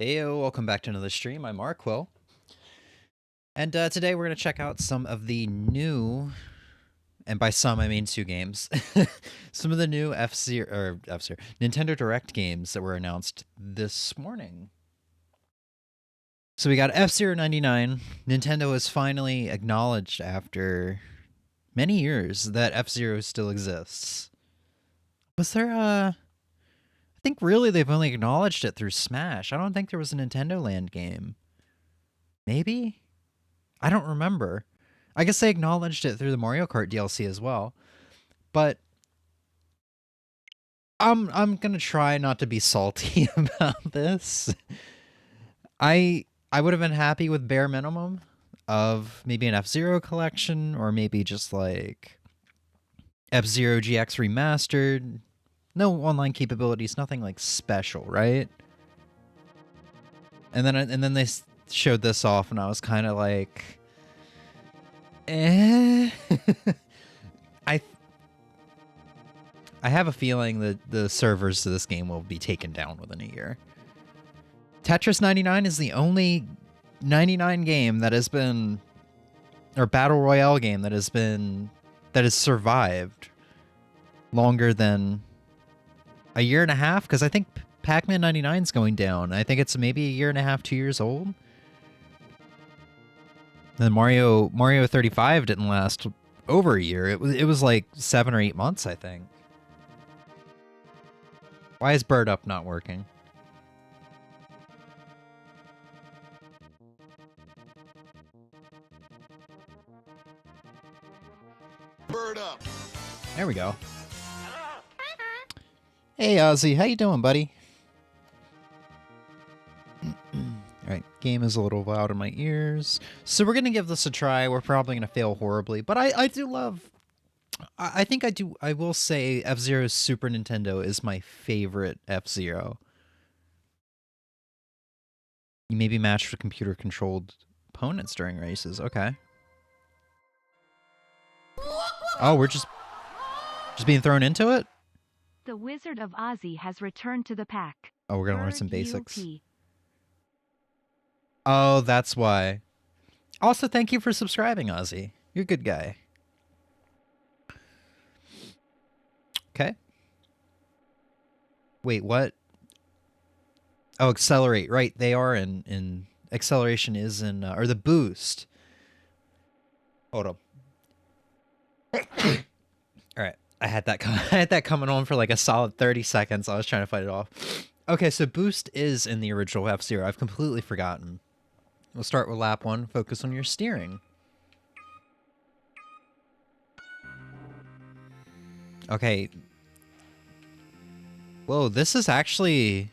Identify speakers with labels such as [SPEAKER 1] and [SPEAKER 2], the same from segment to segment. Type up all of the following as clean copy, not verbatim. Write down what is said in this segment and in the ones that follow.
[SPEAKER 1] Heyo, welcome back to another stream. I'm Arrquil. And today we're going to check out some of the new, and by some I mean 2 games, some of the new Nintendo Direct games that were announced this morning. So we got F-Zero 99. Nintendo has finally acknowledged after many years that F-Zero still exists. Was there a... I think really they've only acknowledged it through Smash. I don't think there was a Nintendo Land game. Maybe? I don't remember. I guess they acknowledged it through the Mario Kart DLC as well. But I'm gonna try not to be salty about this. I would have been happy with bare minimum of maybe an F-Zero collection or maybe just like F-Zero GX remastered. No online capabilities, nothing like special, right? And then they showed this off and I was kind of like I I have a feeling that the servers to this game will be taken down within a year. Tetris 99 is the only 99 game that has been, or battle royale game that has survived longer than a year and a half, because I think Pac-Man 99 is going down. I think it's maybe a year and a half, 2 years old. Then Mario 35 didn't last over a year. It was like 7 or 8 months, I think. Why is Bird Up not working?
[SPEAKER 2] Bird Up.
[SPEAKER 1] There we go. Hey Ozzy, how you doing, buddy? Alright, game is a little loud in my ears. So we're gonna give this a try. We're probably gonna fail horribly, but I do love... I think I will say F-Zero's Super Nintendo is my favorite F-Zero. You may be matched with computer-controlled opponents during races. Okay. Oh, we're just being thrown into it?
[SPEAKER 3] The Wizard of Ozzy has returned to the pack.
[SPEAKER 1] Oh, we're gonna learn some basics.
[SPEAKER 3] UP.
[SPEAKER 1] Oh, that's why. Also, thank you for subscribing, Ozzy. You're a good guy. Okay. Wait, what? Oh, accelerate. Right, they are in acceleration is in or the boost. Hold up. All right, I had that coming on for like a solid 30 seconds. I was trying to fight it off. Okay, so boost is in the original F-Zero. I've completely forgotten. We'll start with lap 1. Focus on your steering. Okay. Whoa, this is actually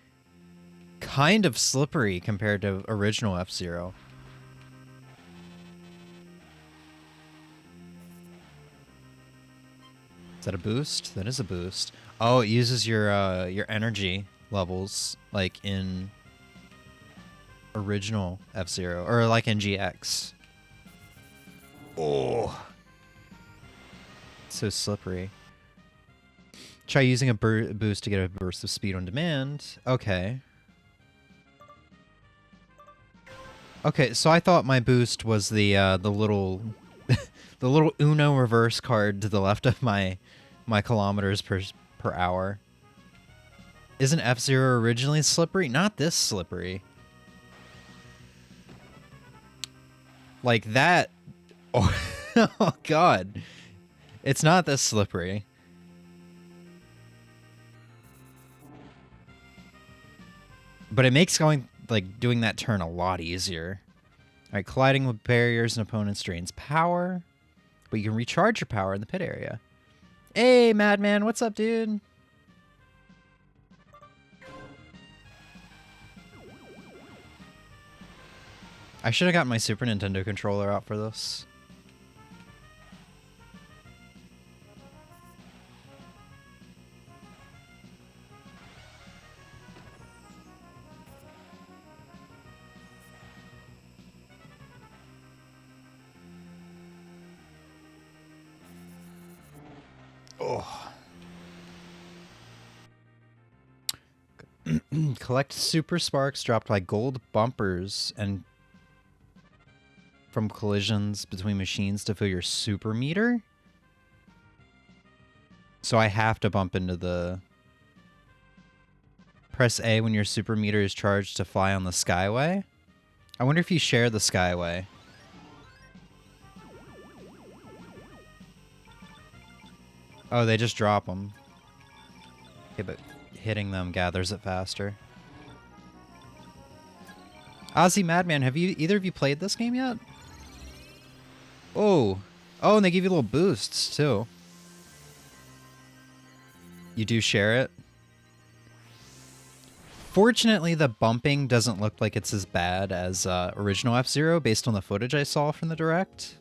[SPEAKER 1] kind of slippery compared to original F-Zero. Is that a boost? That is a boost. Oh, it uses your energy levels like in original F-Zero or like in GX. Oh. So slippery. Try using a boost to get a burst of speed on demand. Okay. Okay, so I thought my boost was the little the little Uno reverse card to the left of my kilometers per hour. Isn't F-Zero originally slippery? Not this slippery. Like that. Oh, oh god. It's not this slippery. But it makes doing that turn a lot easier. Alright, colliding with barriers and opponents drains power. But you can recharge your power in the pit area. Hey, Madman, what's up, dude? I should have gotten my Super Nintendo controller out for this. Oh. Collect super sparks dropped by gold bumpers and from collisions between machines to fill your super meter. So I have to bump into the... Press A when your super meter is charged to fly on the Skyway. I wonder if you share the Skyway. Oh, they just drop them. Okay, but hitting them gathers it faster. Ozzy Madman, have you either of you played this game yet? Oh. Oh, and they give you little boosts, too. You do share it? Fortunately, the bumping doesn't look like it's as bad as original F-Zero based on the footage I saw from the Direct.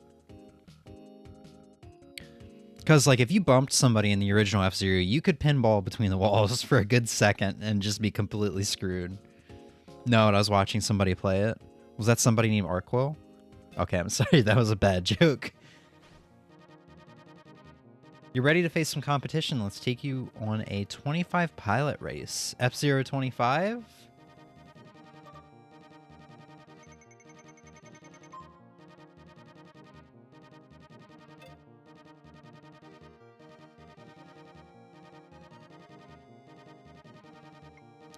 [SPEAKER 1] Because, like, if you bumped somebody in the original F-Zero, you could pinball between the walls for a good second and just be completely screwed. No, I was watching somebody play it. Was that somebody named Arrquil? Okay, I'm sorry, that was a bad joke. You're ready to face some competition. Let's take you on a 25 pilot race. F-Zero 25?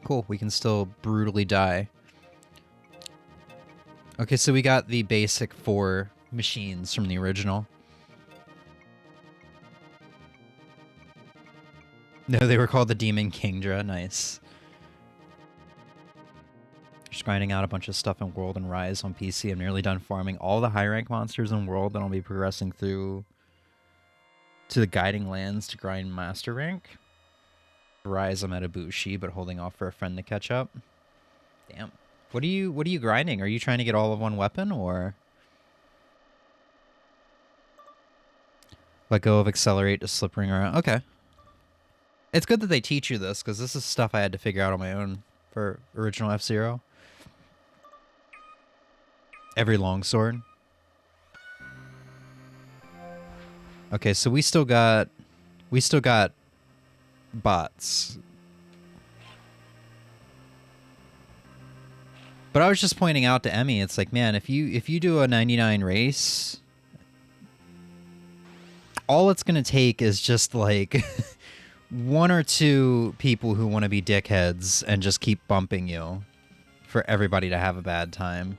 [SPEAKER 1] Cool, we can still brutally die. Okay, so we got the basic 4 machines from the original. No, they were called the Demon Kingdra. Nice. Just grinding out a bunch of stuff in World and Rise on PC. I'm nearly done farming all the high rank monsters in World, and I'll be progressing through to the Guiding Lands to grind Master Rank. Rise, I'm at Ibushi, but holding off for a friend to catch up. Damn. What are you grinding? Are you trying to get all of one weapon, or let go of accelerate to slip ring around? Okay. It's good that they teach you this, because this is stuff I had to figure out on my own for original F-Zero. Every longsword. Okay, so we still got bots. But I was just pointing out to Emmy, it's like, man, if you do a 99 race, all it's gonna take is just like 1 or 2 people who want to be dickheads and just keep bumping you for everybody to have a bad time.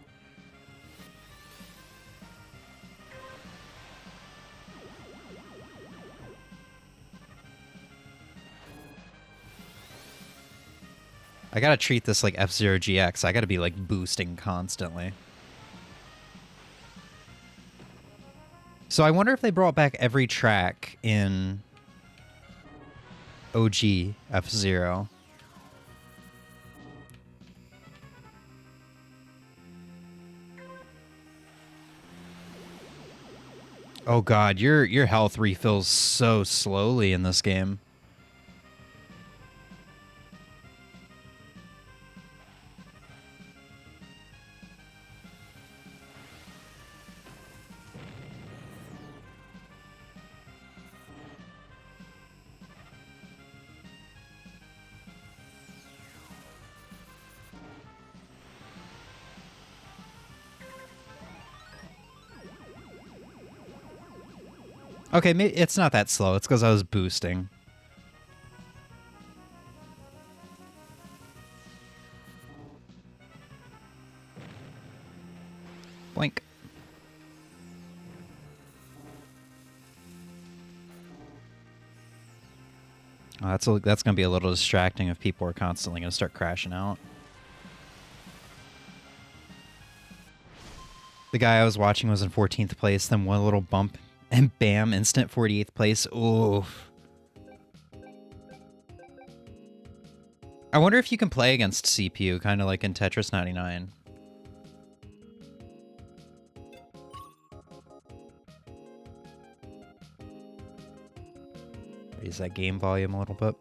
[SPEAKER 1] I gotta treat this like F-Zero GX. I gotta be like boosting constantly. So I wonder if they brought back every track in OG F-Zero. Oh god, your health refills so slowly in this game. Okay, it's not that slow. It's because I was boosting. Boink. Oh, that's going to be a little distracting if people are constantly going to start crashing out. The guy I was watching was in 14th place, then one little bump, and bam, instant 48th place. Oof. I wonder if you can play against CPU, kind of like in Tetris 99. Raise that game volume a little bit.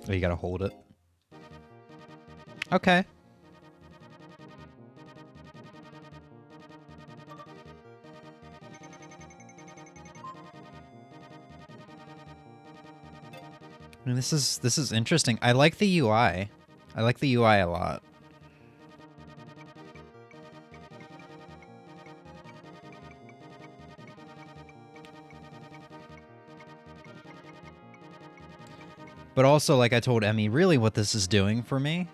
[SPEAKER 1] Oh, you gotta hold it. Okay. I mean, this is interesting. I like the UI. I like the UI a lot. But also, like I told Emmy, really what this is doing for me,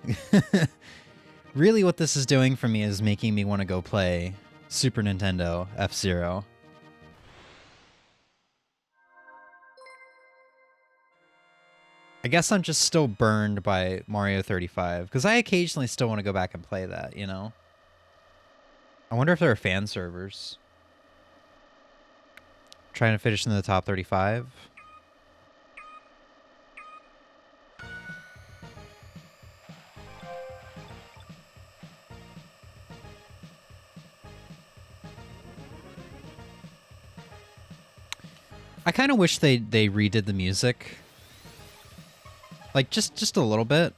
[SPEAKER 1] really what this is doing for me is making me want to go play Super Nintendo F-Zero. I guess I'm just still burned by Mario 35, because I occasionally still want to go back and play that, you know? I wonder if there are fan servers. Trying to finish in the top 35. I kind of wish they redid the music. Like, just a little bit.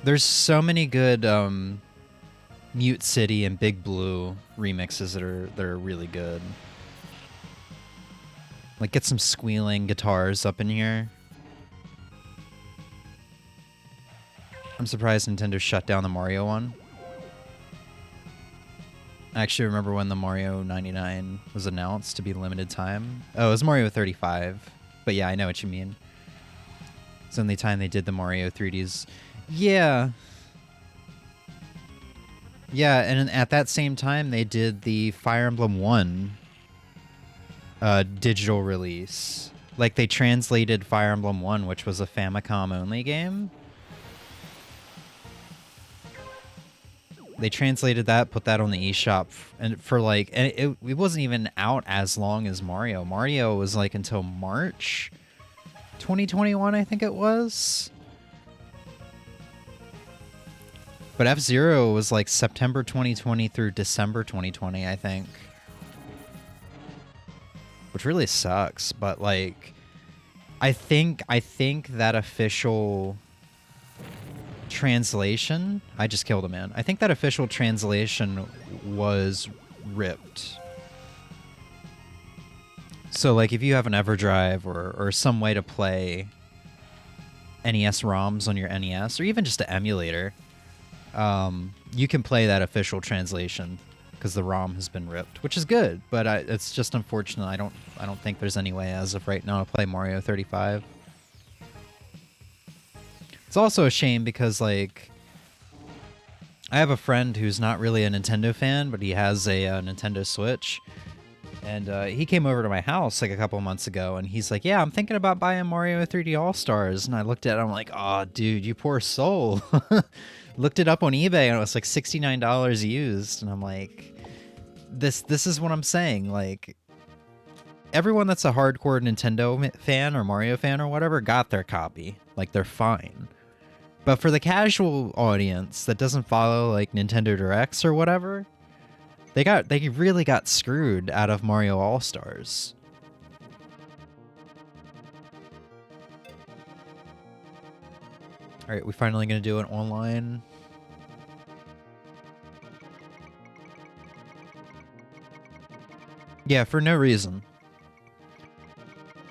[SPEAKER 1] There's so many good Mute City and Big Blue remixes that are really good. Like, get some squealing guitars up in here. I'm surprised Nintendo shut down the Mario one. I actually remember when the Mario 99 was announced to be limited time. Oh, it was Mario 35. But yeah, I know what you mean. It's the only time they did the Mario 3Ds. Yeah. Yeah, and at that same time, they did the Fire Emblem 1 digital release. Like, they translated Fire Emblem 1, which was a Famicom-only game. They translated that, put that on the eShop, and for like, and it wasn't even out as long as Mario. Mario was like until March 2021, I think it was. But F-Zero was like September 2020 through December 2020, I think. Which really sucks, but like, I think that official translation, I just killed a man. I think that official translation was ripped. So like if you have an EverDrive or some way to play NES ROMs on your NES, or even just an emulator, you can play that official translation because the ROM has been ripped, which is good, but it's just unfortunate. I don't think there's any way as of right now to play Mario 35. It's also a shame because, like, I have a friend who's not really a Nintendo fan, but he has a Nintendo Switch. And he came over to my house, like, a couple months ago, and he's like, yeah, I'm thinking about buying Mario 3D All-Stars. And I looked at it, I'm like, oh, dude, you poor soul. Looked it up on eBay, and it was, like, $69 used. And I'm like, this is what I'm saying. Like, everyone that's a hardcore Nintendo fan or Mario fan or whatever got their copy. Like, they're fine. But for the casual audience that doesn't follow like Nintendo Directs or whatever, they really got screwed out of Mario All-Stars. All right, we finally gonna do an online. Yeah, for no reason.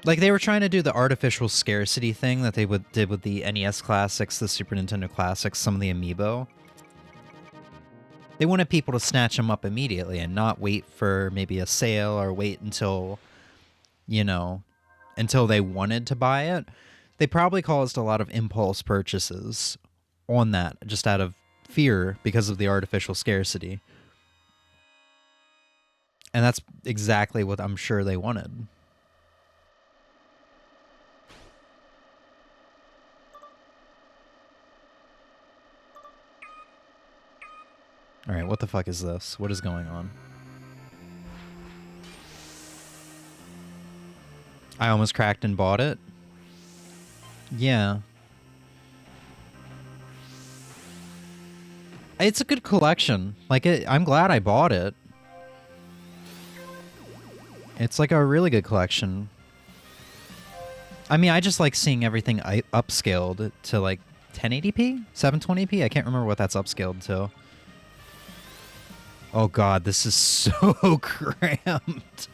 [SPEAKER 1] Like, they were trying to do the artificial scarcity thing that they did with the NES Classics, the Super Nintendo Classics, some of the Amiibo. They wanted people to snatch them up immediately and not wait for maybe a sale or wait until, you know, until they wanted to buy it. They probably caused a lot of impulse purchases on that, just out of fear because of the artificial scarcity. And that's exactly what I'm sure they wanted. Alright, what the fuck is this? What is going on? I almost cracked and bought it? Yeah. It's a good collection. Like, I'm glad I bought it. It's like a really good collection. I mean, I just like seeing everything upscaled to like 1080p? 720p? I can't remember what that's upscaled to. Oh god, this is so cramped.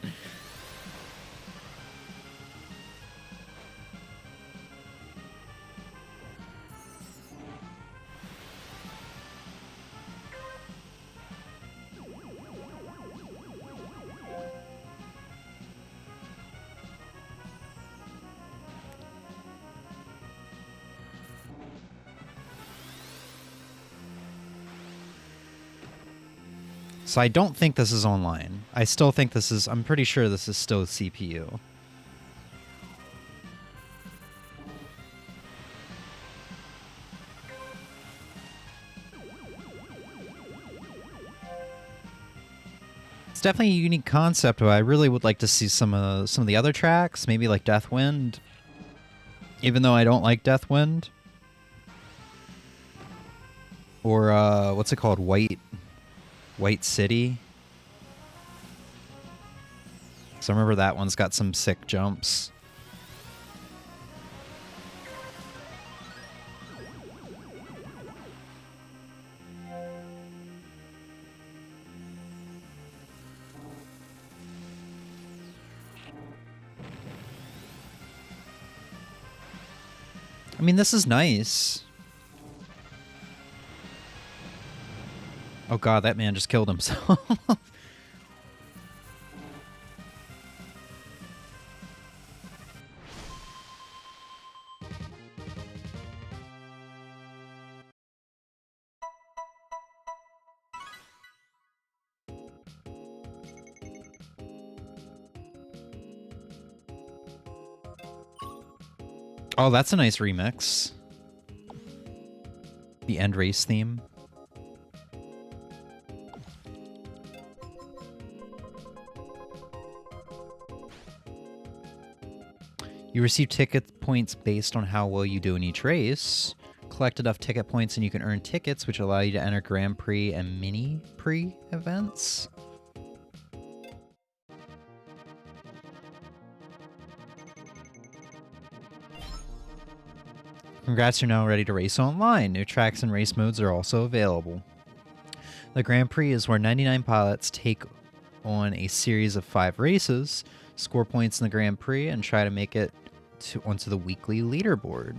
[SPEAKER 1] So I don't think this is online. I still think this is... I'm pretty sure this is still CPU. It's definitely a unique concept, but I really would like to see some of the other tracks, maybe like Deathwind. Even though I don't like Deathwind. Or what's it called? White City. So I remember that one's got some sick jumps. I mean, this is nice. Oh god, that man just killed himself. Oh, that's a nice remix. The end race theme. You receive ticket points based on how well you do in each race. Collect enough ticket points and you can earn tickets, which allow you to enter Grand Prix and Mini Prix events. Congrats, you're now ready to race online. New tracks and race modes are also available. The Grand Prix is where 99 pilots take on a series of 5 races, score points in the Grand Prix, and try to make it onto the weekly leaderboard.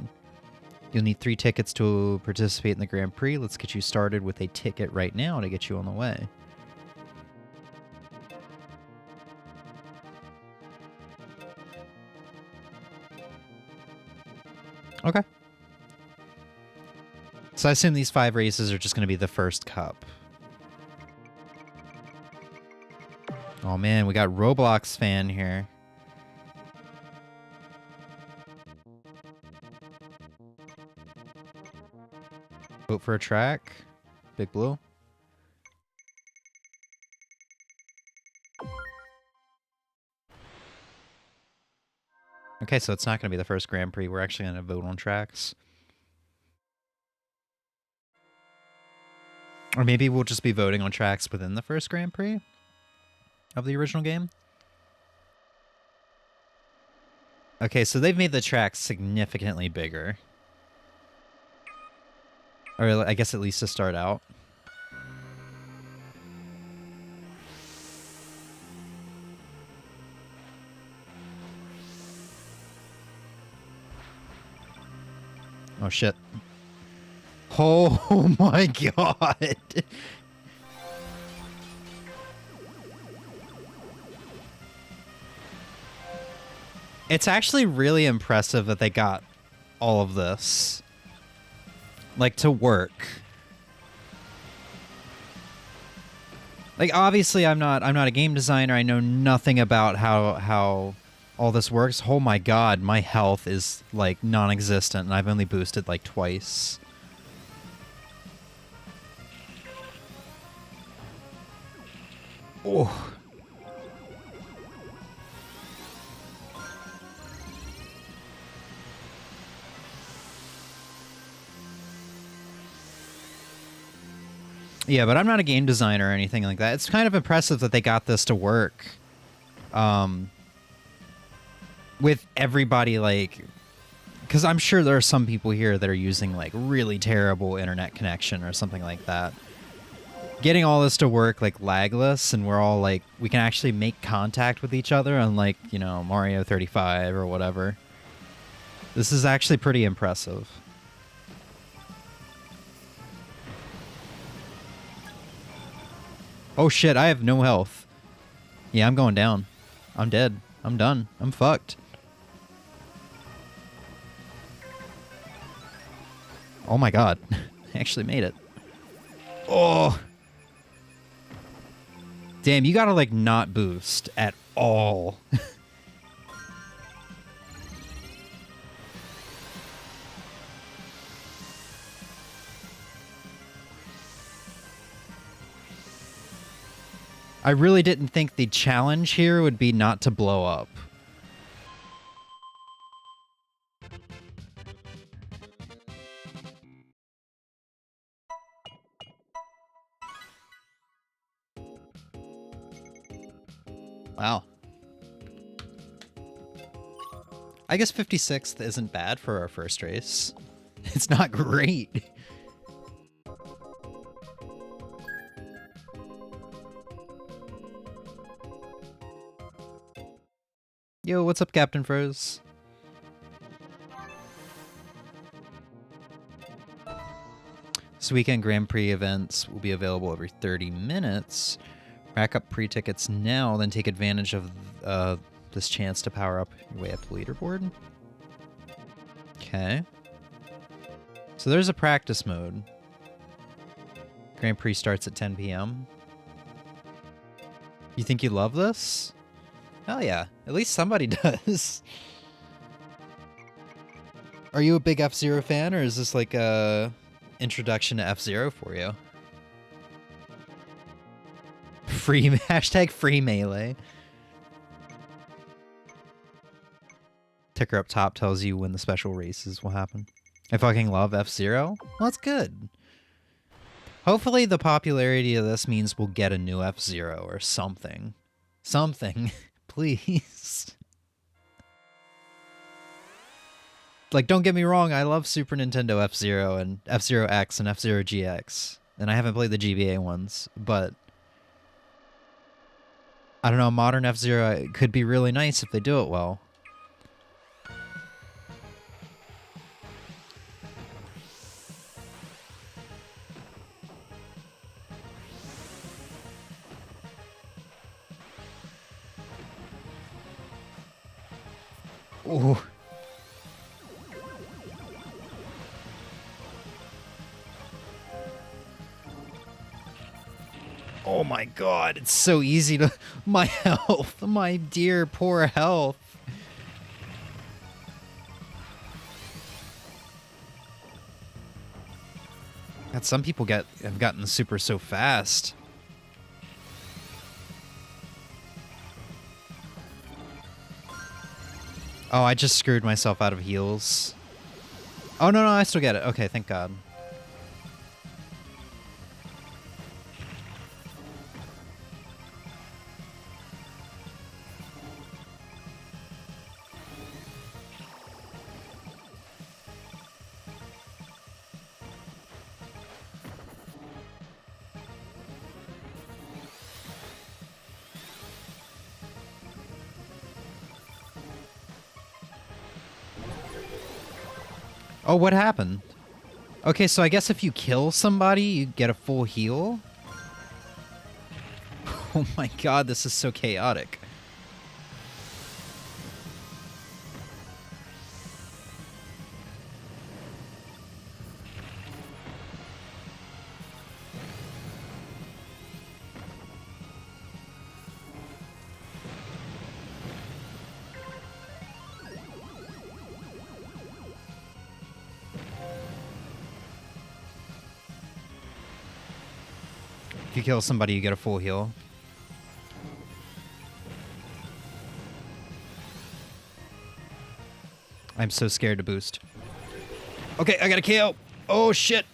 [SPEAKER 1] You'll need 3 tickets to participate in the Grand Prix. Let's get you started with a ticket right now to get you on the way. Okay. So I assume these 5 races are just going to be the first cup. Oh man, we got Roblox fan here. Vote for a track. Big Blue. Okay, so it's not going to be the first Grand Prix. We're actually going to vote on tracks. Or maybe we'll just be voting on tracks within the first Grand Prix of the original game. Okay, so they've made the tracks significantly bigger. Or I guess at least to start out. Oh shit. Oh my god. It's actually really impressive that they got all of this, like, to work. Like, obviously I'm not a game designer. I know nothing about how all this works. Oh my god, my health is like non-existent and I've only boosted like twice. Oh. Yeah, but I'm not a game designer or anything like that. It's kind of impressive that they got this to work. With everybody, like... Because I'm sure there are some people here that are using, like, really terrible internet connection or something like that. Getting all this to work, like, lagless, and we're all, like... We can actually make contact with each other, unlike, you know, Mario 35 or whatever. This is actually pretty impressive. Oh shit, I have no health. Yeah, I'm going down. I'm dead. I'm done. I'm fucked. Oh my god. I actually made it. Oh. Damn, you gotta, like, not boost at all. I really didn't think the challenge here would be not to blow up. Wow. I guess 56th isn't bad for our first race. It's not great. Yo, what's up, Captain Froze? This weekend Grand Prix events will be available every 30 minutes. Rack up pre-tickets now, then take advantage of this chance to power up your way up the leaderboard. Okay. So there's a practice mode. Grand Prix starts at 10 p.m. You think you love this? Hell yeah. At least somebody does. Are you a big F-Zero fan, or is this like a introduction to F-Zero for you? Free hashtag free melee. Ticker up top tells you when the special races will happen. I fucking love F-Zero. Well, that's good. Hopefully the popularity of this means we'll get a new F-Zero or something. Something. Please. Like, don't get me wrong, I love Super Nintendo F-Zero and F-Zero X and F-Zero GX. And I haven't played the GBA ones, but I don't know, modern F-Zero could be really nice if they do it well. Ooh. Oh my god, it's so easy to... My health, my dear poor health. God, some people have gotten super so fast. Oh, I just screwed myself out of heals. Oh, no, I still get it. Okay, thank God. Oh, what happened? Okay, so I guess if you kill somebody, you get a full heal? Oh my god, this is so chaotic. If you kill somebody, you get a full heal. I'm so scared to boost. Okay, I got a KO. Oh, shit.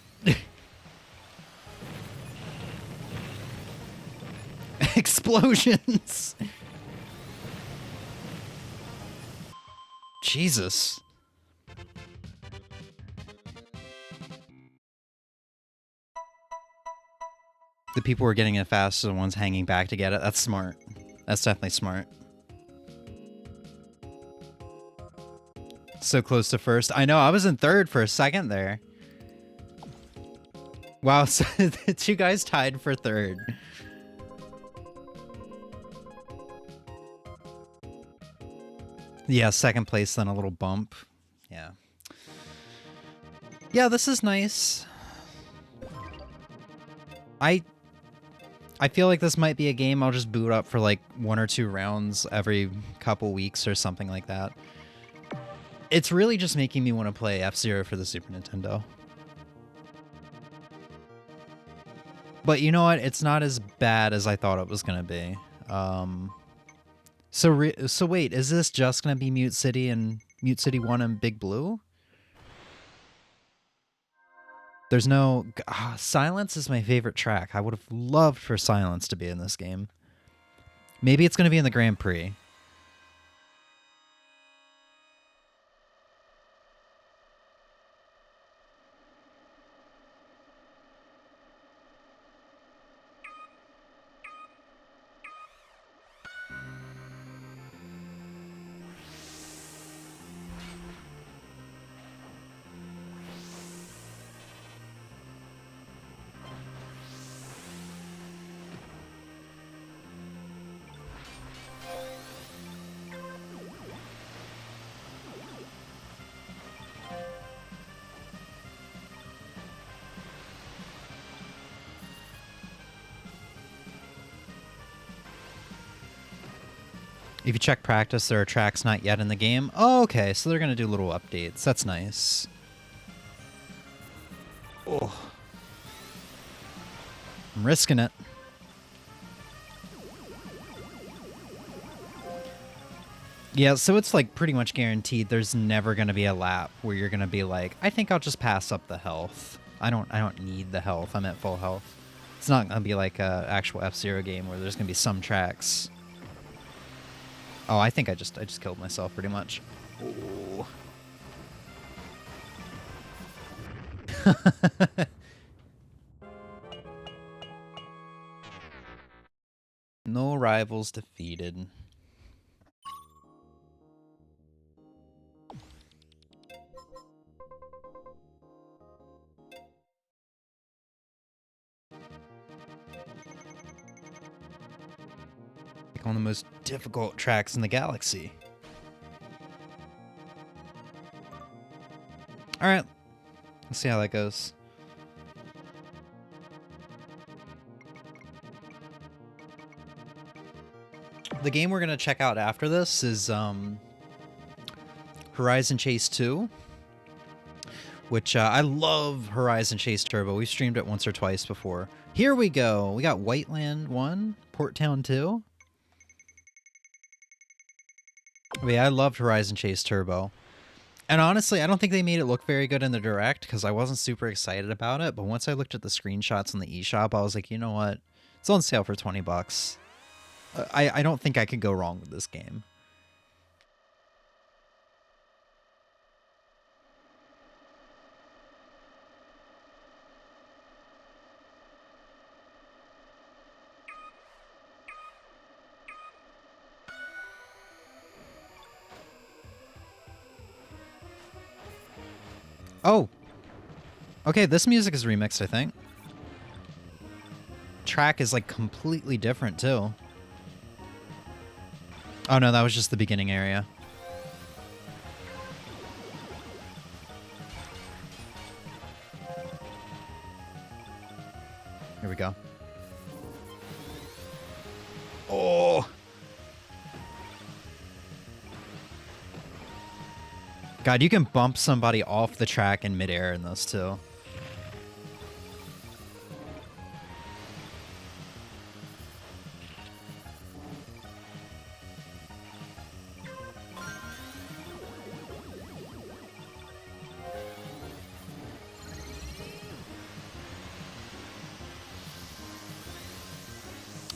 [SPEAKER 1] Explosions. Jesus. The people who are getting it fast are the ones hanging back to get it. That's smart. That's definitely smart. So close to first. I know, I was in third for a second there. Wow, so the two guys tied for third. Yeah, second place, then a little bump. Yeah. Yeah, this is nice. I I feel like this might be a game I'll just boot up for like 1 or 2 rounds every couple weeks or something like that. It's really just making me want to play F-Zero for the Super Nintendo. But you know what? It's not as bad as I thought it was going to be. So wait, is this just going to be Mute City and Mute City 1 and Big Blue? There's no... Silence is my favorite track. I would have loved for Silence to be in this game. Maybe it's going to be in the Grand Prix. If you check practice, there are tracks not yet in the game. Oh, okay, so they're going to do little updates. That's nice. Oh. I'm risking it. Yeah, so it's like pretty much guaranteed there's never going to be a lap where you're going to be like, I think I'll just pass up the health. I don't need the health. I'm at full health. It's not going to be like a actual F-Zero game where there's going to be some tracks. Oh, I think I just killed myself pretty much. Ooh. No rivals defeated. One of the most difficult tracks in the galaxy. Alright. Let's see how that goes. The game we're going to check out after this is Horizon Chase 2. Which, I love Horizon Chase Turbo. We've streamed it once or twice before. Here we go. We got Whiteland 1, Port Town 2. But yeah, I loved Horizon Chase Turbo. And honestly, I don't think they made it look very good in the Direct because I wasn't super excited about it. But once I looked at the screenshots on the eShop, I was like, you know what? It's on sale for 20 bucks. I don't think I could go wrong with this game. Oh. Okay, this music is remixed, I think. Track is like completely different too. Oh no, that was just the beginning area. Here we go. Oh. God, you can bump somebody off the track in midair in this too.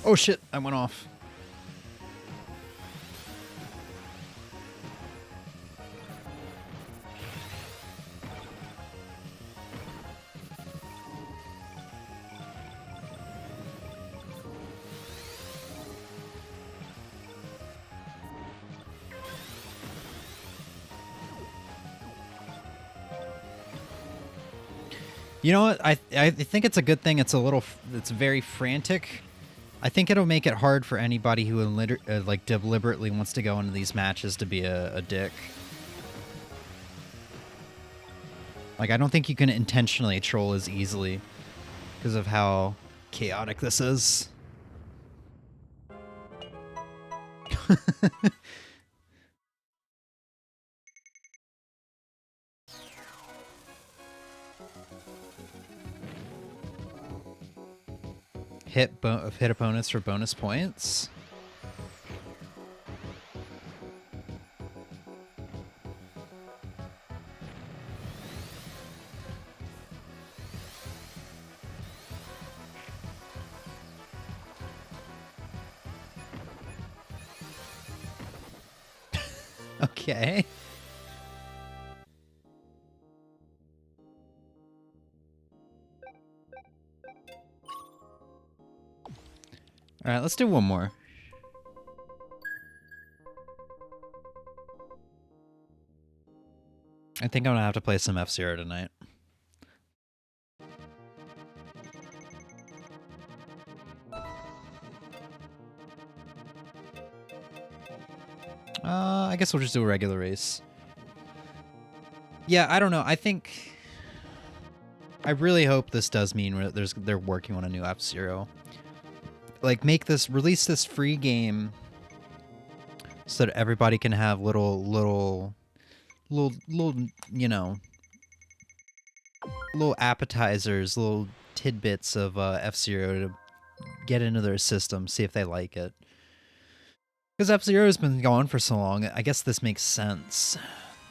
[SPEAKER 1] Oh shit, I went off. You know what? I think it's a good thing. It's very frantic. I think it'll make it hard for anybody who like deliberately wants to go into these matches to be a dick. Like, I don't think you can intentionally troll as easily because of how chaotic this is. Hit opponents for bonus points. Okay. All right, let's do one more. I think I'm gonna have to play some F-Zero tonight. I guess we'll just do a regular race. Yeah, I don't know. I really hope this does mean they're working on a new F-Zero. Like, release this free game so that everybody can have little, you know, little appetizers, little tidbits of F-Zero to get into their system, see if they like it. Because F-Zero has been gone for so long, I guess this makes sense.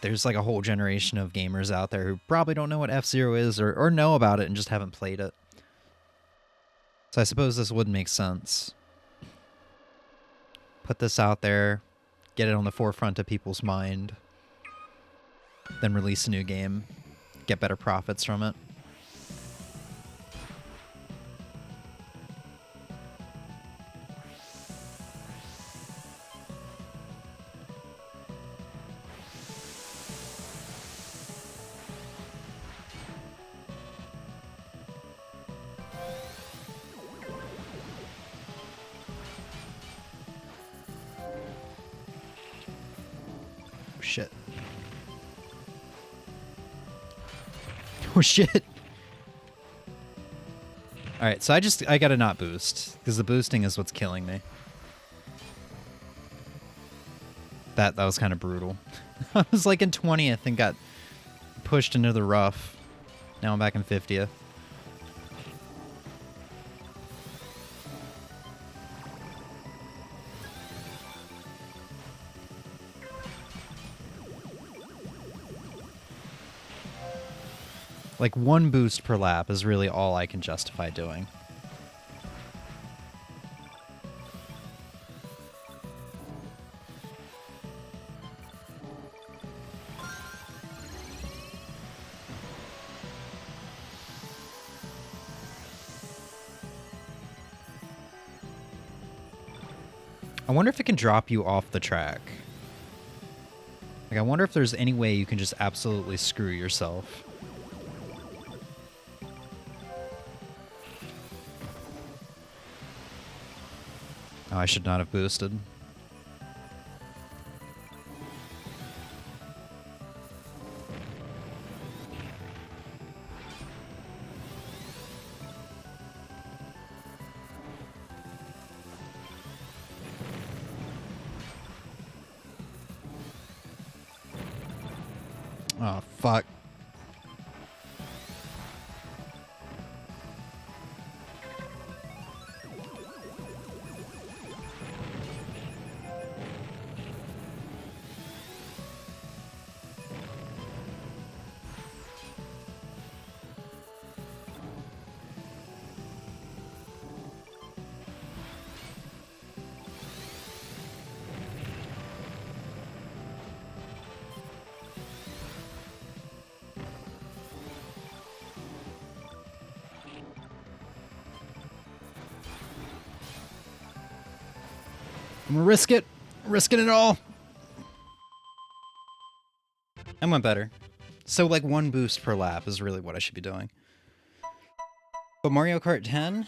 [SPEAKER 1] There's like a whole generation of gamers out there who probably don't know what F-Zero is or know about it and just haven't played it. So I suppose this would make sense. Put this out there, get it on the forefront of people's mind, then release a new game, get better profits from it. Shit. Oh shit. Alright, so I gotta not boost, because the boosting is what's killing me. That was kind of brutal. I was like in 20th and got pushed into the rough. Now I'm back in 50th. Like, one boost per lap is really all I can justify doing. I wonder if it can drop you off the track. Like, I wonder if there's any way you can just absolutely screw yourself. Oh, I should not have boosted. Oh, fuck. I'm gonna risk it. Risking it all. I went better. So, like, one boost per lap is really what I should be doing. But Mario Kart 10?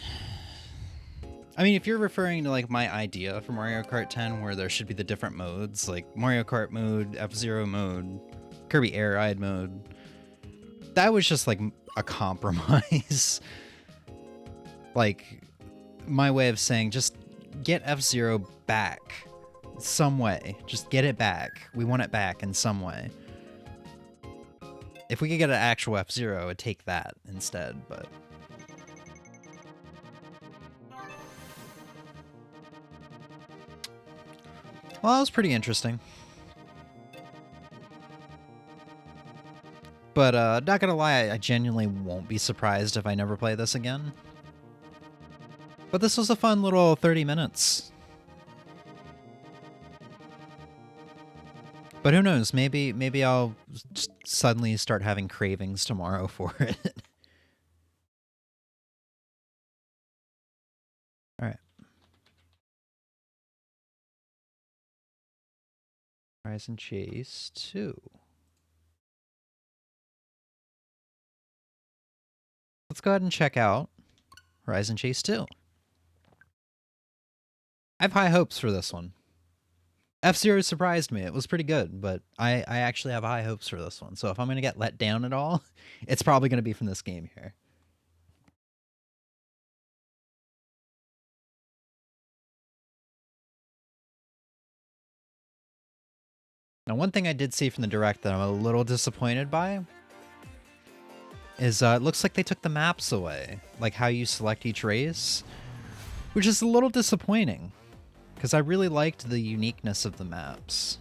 [SPEAKER 1] I mean, if you're referring to, like, my idea for Mario Kart 10, where there should be the different modes, like Mario Kart mode, F-Zero mode, Kirby Air Ride mode, that was just, like, a compromise. Like, my way of saying, just get F-Zero back. some way. Just get it back. We want it back in some way. If we could get an actual F-Zero, I'd take that instead, but... Well, that was pretty interesting. But, not gonna lie, I genuinely won't be surprised if I never play this again. But this was a fun little 30 minutes. But who knows, maybe I'll just suddenly start having cravings tomorrow for it. Alright. Rise and Chase 2. Let's go ahead and check out Rise and Chase 2. I have high hopes for this one. F-Zero surprised me. It was pretty good, but I actually have high hopes for this one. So if I'm going to get let down at all, it's probably going to be from this game here. Now, one thing I did see from the Direct that I'm a little disappointed by is it looks like they took the maps away, like how you select each race, which is a little disappointing, because I really liked the uniqueness of the maps.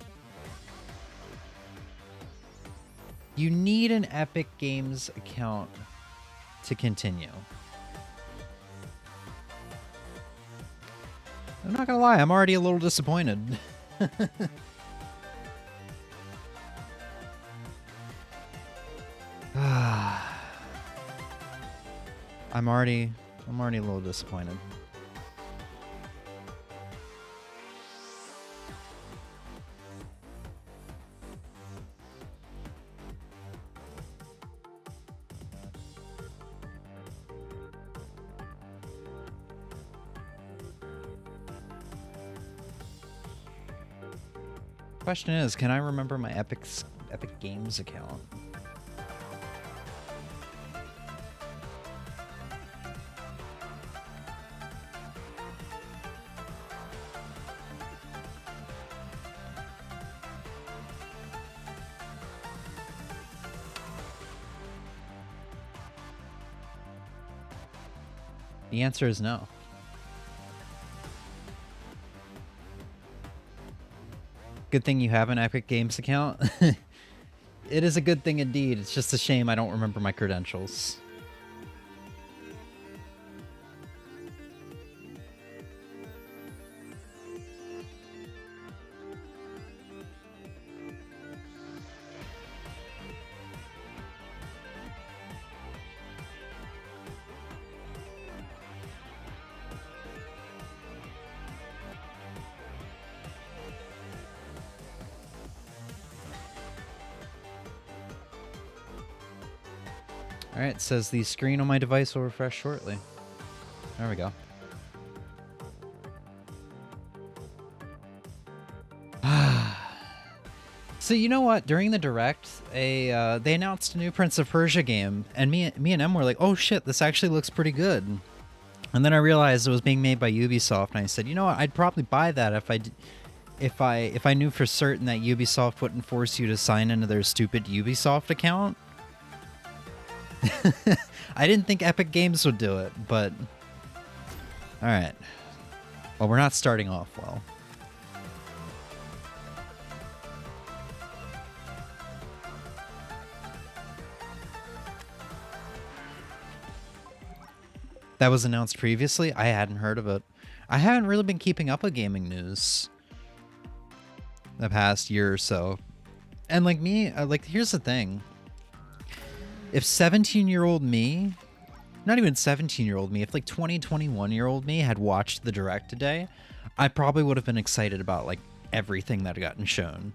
[SPEAKER 1] You need an Epic Games account to continue. I'm not gonna lie, I'm already a little disappointed. I'm already a little disappointed. Question is, can I remember my Epic Games account? The answer is no. Good thing you have an Epic Games account. It is a good thing indeed. It's just a shame I don't remember my credentials. Alright, it says the screen on my device will refresh shortly. There we go. So you know what? During the Direct, they announced a new Prince of Persia game, and me and Em were like, "Oh shit, this actually looks pretty good." And then I realized it was being made by Ubisoft, and I said, "You know what? I'd probably buy that if I knew for certain that Ubisoft wouldn't force you to sign into their stupid Ubisoft account." I didn't think Epic Games would do it, but... Alright. Well, we're not starting off well. That was announced previously? I hadn't heard of it. I haven't really been keeping up with gaming news the past year or so. And like me, here's the thing. If 17-year-old me, not even 17-year-old me, if like 20, 21-year-old me had watched the Direct today, I probably would have been excited about like everything that had gotten shown.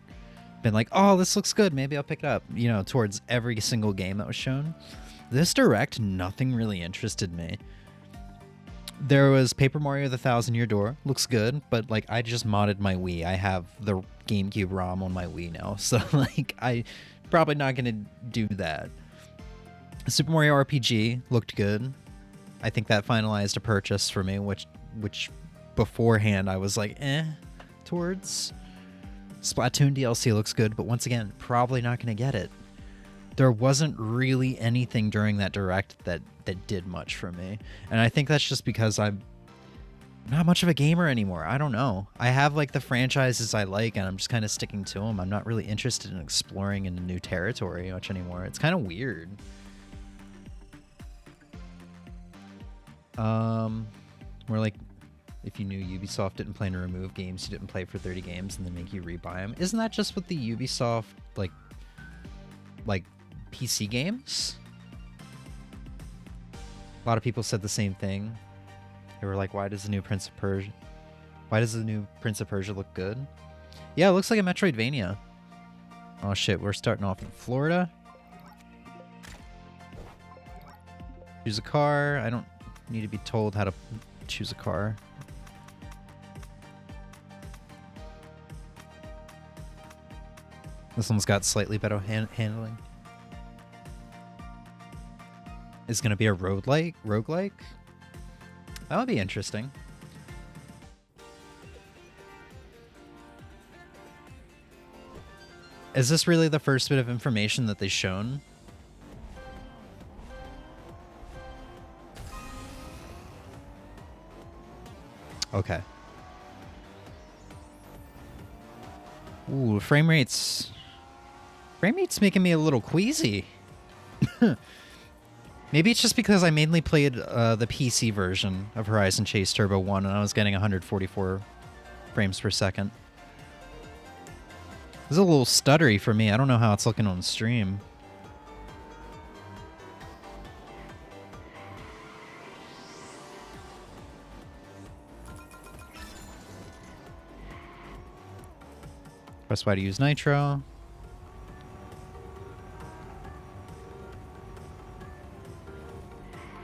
[SPEAKER 1] Been like, oh, this looks good, maybe I'll pick it up, you know, towards every single game that was shown. This Direct, nothing really interested me. There was Paper Mario the Thousand Year Door, looks good, but like I just modded my Wii. I have the GameCube ROM on my Wii now, so like I probably not gonna do that. Super Mario RPG looked good. I think that finalized a purchase for me, which beforehand I was like, towards. Splatoon DLC looks good, but once again, probably not going to get it. There wasn't really anything during that direct that did much for me. And I think that's just because I'm not much of a gamer anymore. I don't know. I have like the franchises I like and I'm just kind of sticking to them. I'm not really interested in exploring into new territory much anymore. It's kind of weird. More like if you knew Ubisoft didn't plan to remove games you didn't play for 30 games and then make you rebuy them. Isn't that just what the Ubisoft like PC games? A lot of people said the same thing. They were like, why does the new Prince of Persia look good? Yeah, it looks like a Metroidvania. Oh shit, we're starting off in Florida. Choose a car. I don't need to be told how to choose a car. This one's got slightly better handling. It's gonna be a roguelike? That would be interesting. Is this really the first bit of information that they've shown? Okay. Ooh, frame rate's making me a little queasy. Maybe it's just because I mainly played the PC version of Horizon Chase Turbo 1 and I was getting 144 frames per second. This is a little stuttery for me. I don't know how it's looking on stream. Press Y to use Nitro.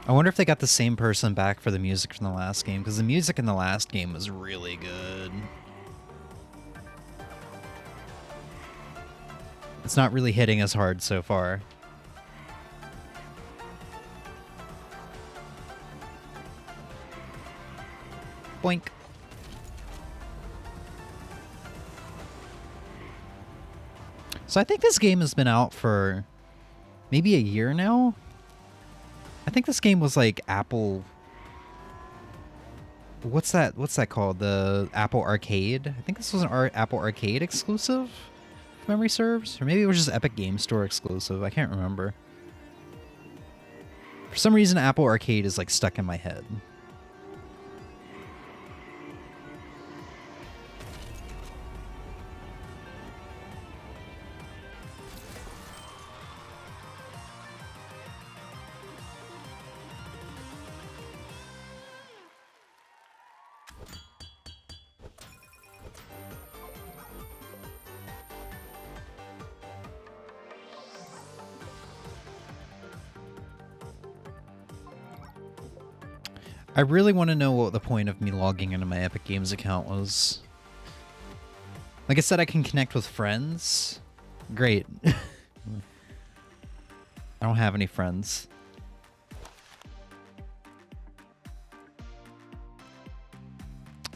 [SPEAKER 1] I wonder if they got the same person back for the music from the last game, because the music in the last game was really good. It's not really hitting as hard so far. Boink. So I think this game has been out for maybe a year now. I think this game was like Apple. What's that called? The Apple Arcade? I think this was an Apple Arcade exclusive, if memory serves. Or maybe it was just Epic Game Store exclusive. I can't remember. For some reason, Apple Arcade is like stuck in my head. I really want to know what the point of me logging into my Epic Games account was. Like I said, I can connect with friends. Great. I don't have any friends.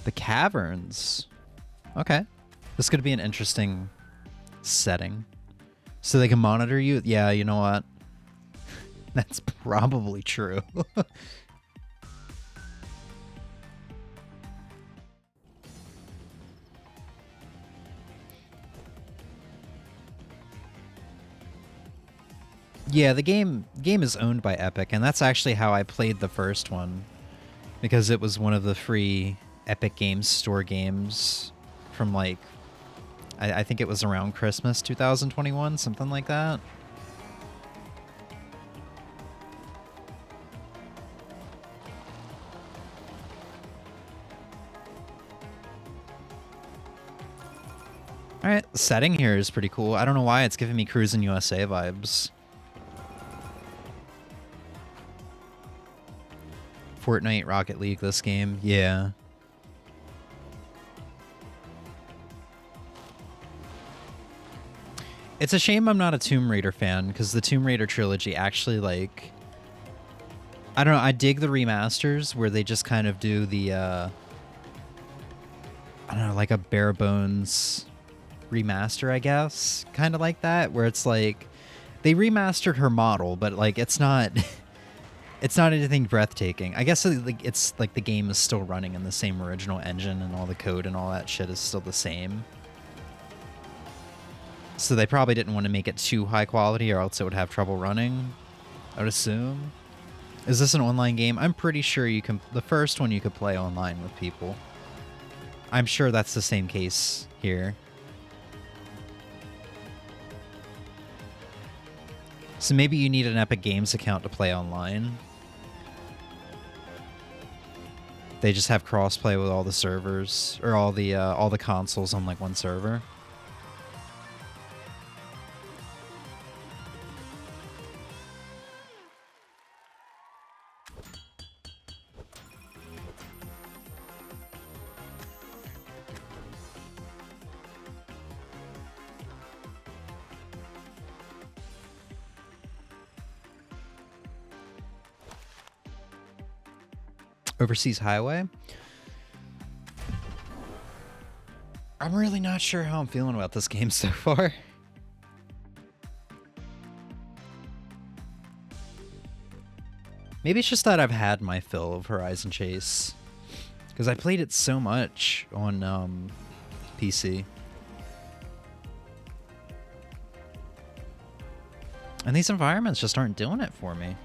[SPEAKER 1] The caverns. Okay. This could be an interesting setting. So they can monitor you? Yeah, you know what? That's probably true. Yeah, the game is owned by Epic, and that's actually how I played the first one, because it was one of the free Epic Games Store games from like, I think it was around Christmas 2021, something like that. Alright, the setting here is pretty cool. I don't know why it's giving me Cruisin' USA vibes. Fortnite, Rocket League, this game. Yeah. It's a shame I'm not a Tomb Raider fan, because the Tomb Raider trilogy actually, like... I don't know, I dig the remasters where they just kind of do the, I don't know, like a bare bones remaster, I guess, kind of like that, where it's like they remastered her model, but like it's not it's not anything breathtaking. I guess it's like the game is still running in the same original engine and all the code and all that shit is still the same. So they probably didn't want to make it too high quality or else it would have trouble running, I would assume. Is this an online game? I'm pretty sure you can. The first one you could play online with people. I'm sure that's the same case here. So maybe you need an Epic Games account to play online. They just have crossplay with all the servers or all the consoles on like one server. Overseas Highway. I'm really not sure how I'm feeling about this game so far. Maybe it's just that I've had my fill of Horizon Chase. Because I played it so much on PC. And these environments just aren't doing it for me.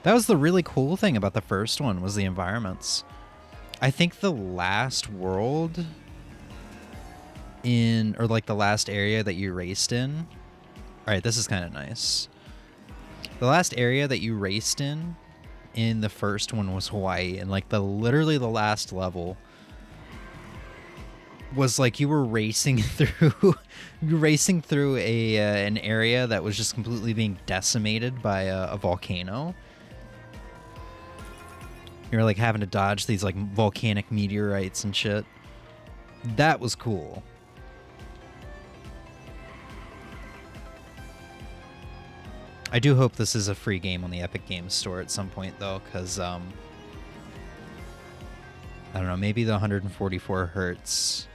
[SPEAKER 1] That was the really cool thing about the first one, was the environments. I think the last world in, or like the last area that you raced in. All right, this is kind of nice. The last area that you raced in the first one was Hawaii, and like literally the last level was like you were racing through an area that was just completely being decimated by a volcano. You're like having to dodge these like volcanic meteorites and shit. That was cool. I do hope this is a free game on the Epic Games Store at some point though, because I don't know, maybe the 144 hertz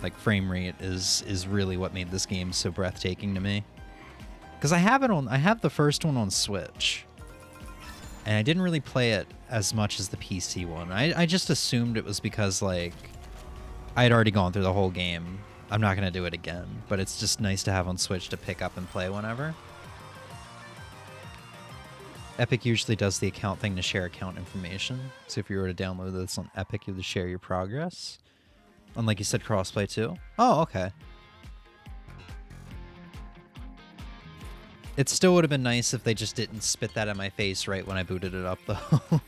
[SPEAKER 1] like frame rate is really what made this game so breathtaking to me. Because I have the first one on Switch. And I didn't really play it as much as the PC one. I just assumed it was because, like, I had already gone through the whole game. I'm not going to do it again. But it's just nice to have on Switch to pick up and play whenever. Epic usually does the account thing to share account information. So if you were to download this on Epic, you would share your progress. And like you said, crossplay too. Oh, okay. It still would have been nice if they just didn't spit that in my face right when I booted it up, though.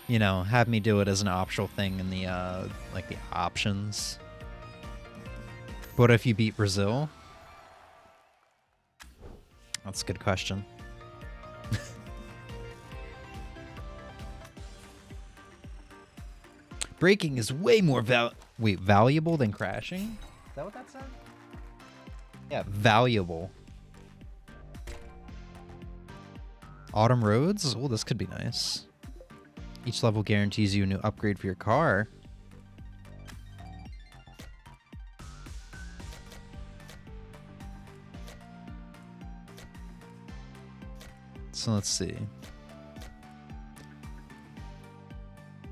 [SPEAKER 1] You know, have me do it as an optional thing in the, like, the options. What if you beat Brazil? That's a good question. Braking is way more valuable than crashing? Is that what that said? Yeah, valuable. Autumn roads? Oh, this could be nice. Each level guarantees you a new upgrade for your car. So let's see.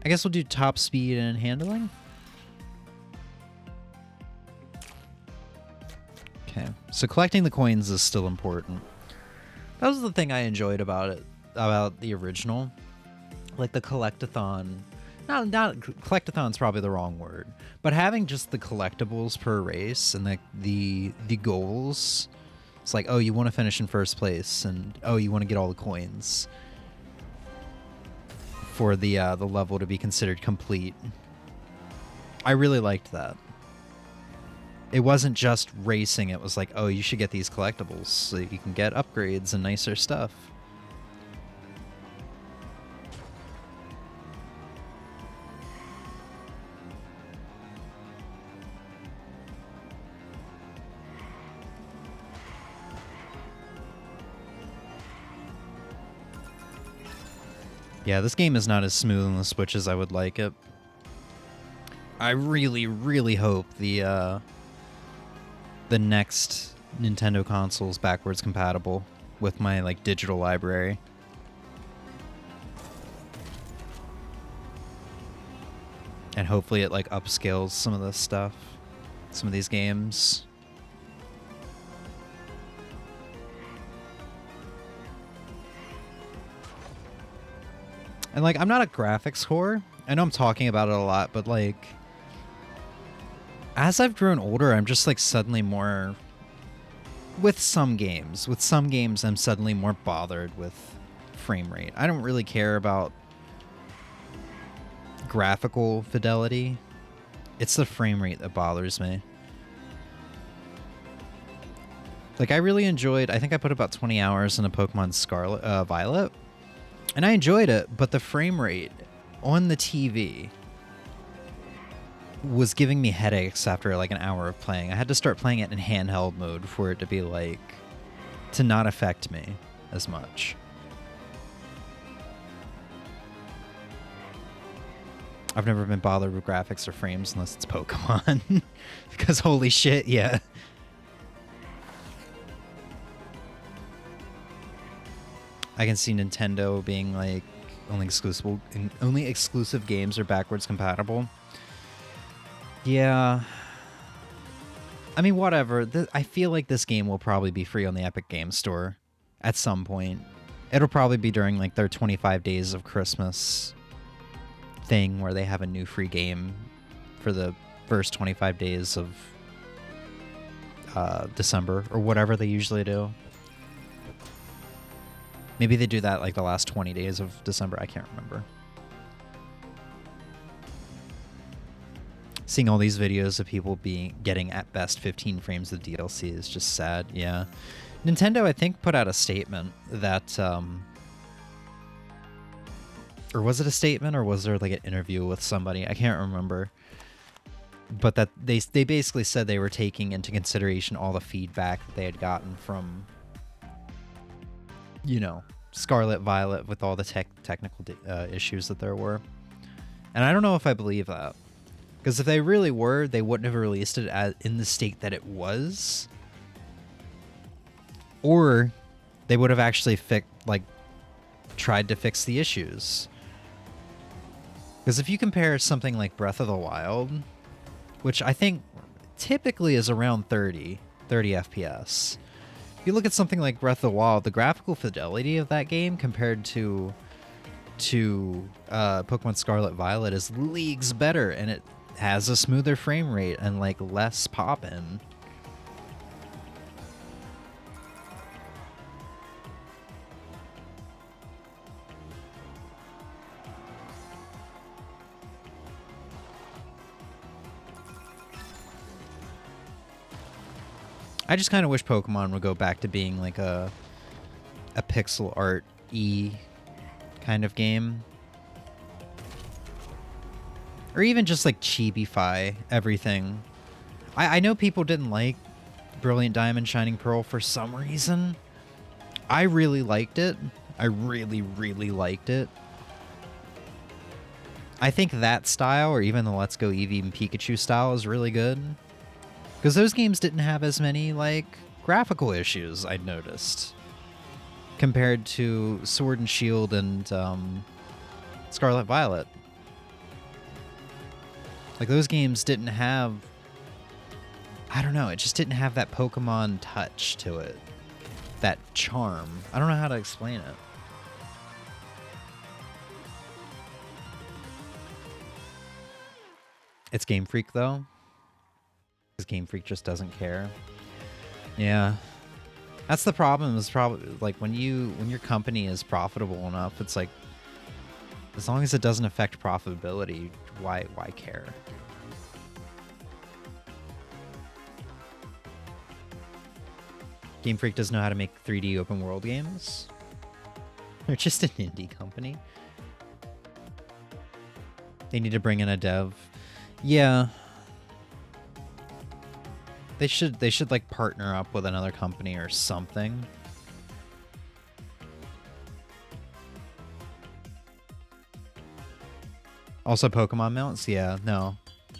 [SPEAKER 1] I guess we'll do top speed and handling. Okay, so collecting the coins is still important. That was the thing I enjoyed about it, about the original. Like the collectathon. Not collectathon's probably the wrong word, but having just the collectibles per race and the goals. It's like, oh, you want to finish in first place, and oh, you want to get all the coins for the level to be considered complete. I really liked that. It wasn't just racing, it was like, oh, you should get these collectibles so you can get upgrades and nicer stuff. Yeah, this game is not as smooth on the Switch as I would like it. I really, really hope the next Nintendo console is backwards compatible with my like digital library. And hopefully it like upscales some of this stuff, some of these games. And like, I'm not a graphics whore. I know I'm talking about it a lot, but like, as I've grown older, I'm just like suddenly more, with some games, I'm suddenly more bothered with frame rate. I don't really care about graphical fidelity. It's the frame rate that bothers me. Like, I really enjoyed, I think I put about 20 hours into Pokemon Scarlet, Violet, and I enjoyed it, but the frame rate on the TV was giving me headaches after like an hour of playing. I had to start playing it in handheld mode for it to be like, to not affect me as much. I've never been bothered with graphics or frames unless it's Pokemon. Because holy shit, yeah. I can see Nintendo being like only exclusive games are backwards compatible. Yeah. I mean, whatever. I feel like this game will probably be free on the Epic Games Store at some point. It'll probably be during like their 25 days of Christmas thing where they have a new free game for the first 25 days of December or whatever they usually do. Maybe they do that like the last 20 days of December. I can't remember. Seeing all these videos of people getting at best 15 frames of DLC is just sad. Yeah. Nintendo, I think, put out a statement that, or was it a statement or was there like an interview with somebody? I can't remember. But that they basically said they were taking into consideration all the feedback that they had gotten from, you know, Scarlet Violet with all the technical issues that there were. And I don't know if I believe that. Because if they really were, they wouldn't have released it in the state that it was. Or they would have actually tried to fix the issues. Because if you compare something like Breath of the Wild, which I think typically is around 30 FPS. If you look at something like Breath of the Wild, the graphical fidelity of that game compared to Pokemon Scarlet Violet is leagues better, and it has a smoother frame rate and like less pop-in. I just kind of wish Pokemon would go back to being like a pixel art-y kind of game. Or even just like chibi-fy everything. I know people didn't like Brilliant Diamond Shining Pearl for some reason. I really liked it. I really, really liked it. I think that style, or even the Let's Go Eevee and Pikachu style, is really good. Because those games didn't have as many, like, graphical issues, I'd noticed. Compared to Sword and Shield and Scarlet Violet. Like, those games didn't have... I don't know, it just didn't have that Pokemon touch to it. That charm. I don't know how to explain it. It's Game Freak, though. Because Game Freak just doesn't care. Yeah. That's the problem, is probably like when your company is profitable enough, it's like, as long as it doesn't affect profitability, why care? Game Freak doesn't know how to make 3D open world games. They're just an indie company. They need to bring in a dev. Yeah. They should like partner up with another company or something. Also Pokemon mounts? Yeah, no.